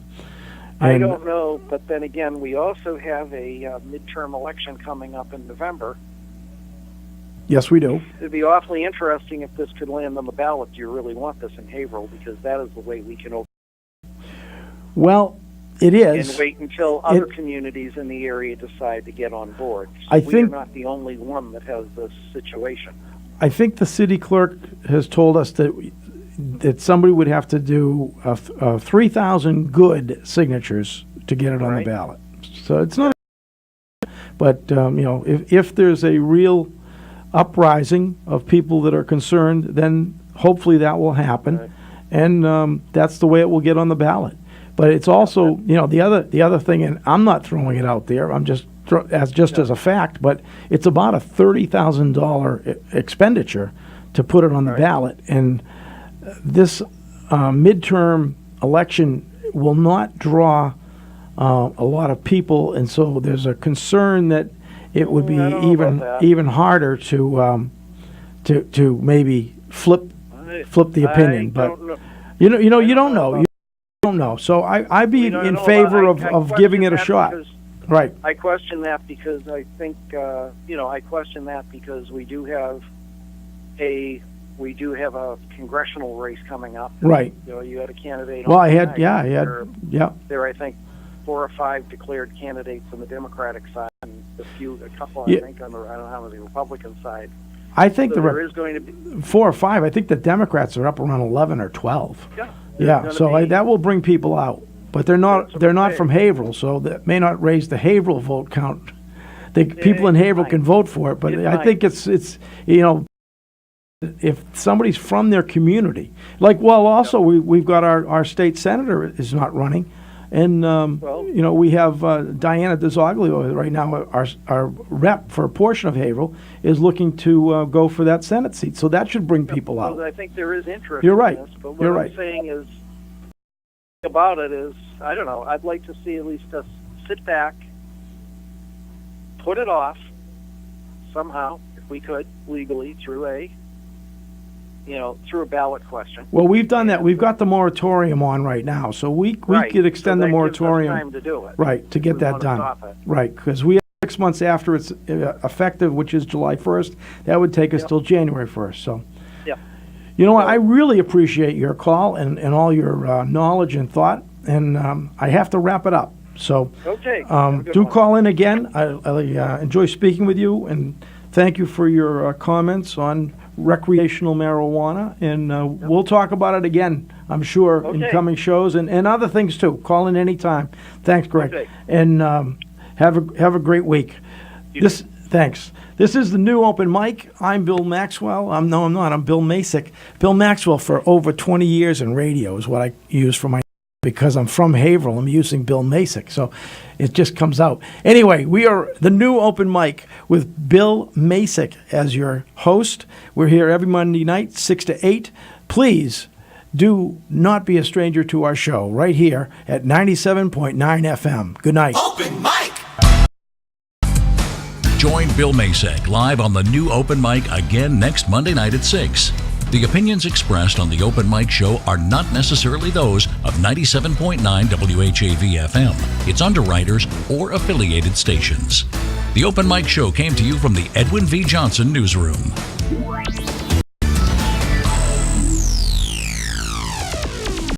I don't know, but then again, we also have a midterm election coming up in November. Yes, we do. It'd be awfully interesting if this could land on the ballot. Do you really want this in Haverhill? Because that is the way we can Well, it is. and wait until other communities in the area decide to get on board. So I we think- are not the only one that has this situation. I think the city clerk has told us that somebody would have to do 3,000 good signatures to get it on the ballot. So it's not. But if there's a real uprising of people that are concerned, then hopefully that will happen, and that's the way it will get on the ballot. But it's also, the other thing, and I'm not throwing it out there. I'm just as a fact, but it's about a $30,000 expenditure to put it on the ballot, and this midterm election will not draw a lot of people, and so there's a concern that it would be even harder to maybe flip the opinion. But you don't know. So I'd be in favor of giving it a shot. Right. I question that because I think I question that because we do have a we do have a congressional race coming up. Right. You know, you had a candidate. Well, on I had, tonight. yeah, I had, yeah. There are, I think, 4 or 5 declared candidates on the Democratic side, and a couple, Yeah. I think, on the, I don't know, on the Republican side. I think so there is going to be 4 or 5. I think the Democrats are up around 11 or 12. Yeah. Yeah. So that will bring people out, but they're not from Haverhill, so that may not raise the Haverhill vote count. People in Haverhill can vote for it, but I think it's you know, if somebody's from their community, like, well, also we've got our state senator is not running. And, you know, we have Diana DeZoglio right now, our rep for a portion of Haverhill, is looking to go for that Senate seat. So that should bring people out. Well, I think there is interest You're right. in this, but what You're I'm right. saying is, about it is, I don't know, I'd like to see at least us sit back, put it off somehow, if we could, legally, through a ballot question. Well, we've done that. We've got the moratorium on right now, so we Right. could extend So the that gives us moratorium. time to do it. Right, to get We that wanna done. stop it. Right, because we have 6 months after it's effective, which is July 1st. That would take us till January 1st. So, Yeah. you know what? I really appreciate your call and all your knowledge and thought, and I have to wrap it up. So, Okay. Have a good do one. call in again. I enjoy speaking with you, and thank you for your comments on recreational marijuana, and we'll talk about it again, I'm sure, in Okay. coming shows and other things too. Call in anytime. Thanks, Greg. Okay. And have a great week. Thanks. This is the new open mic. I'm Bill Maxwell. I'm not. I'm Bill Macek. Bill Maxwell for over 20 years in radio is what I use for my. Because I'm from Haverhill, I'm using Bill Macek, so it just comes out. Anyway, we are the new open mic with Bill Macek as your host. We're here every Monday night, 6 to 8. Please do not be a stranger to our show right here at 97.9 FM. Good night. Open mic. Join Bill Macek live on the new open mic again next Monday night at 6. The opinions expressed on the Open Mic Show are not necessarily those of 97.9 WHAV FM, its underwriters, or affiliated stations. The Open Mic Show came to you from the Edwin V. Johnson Newsroom.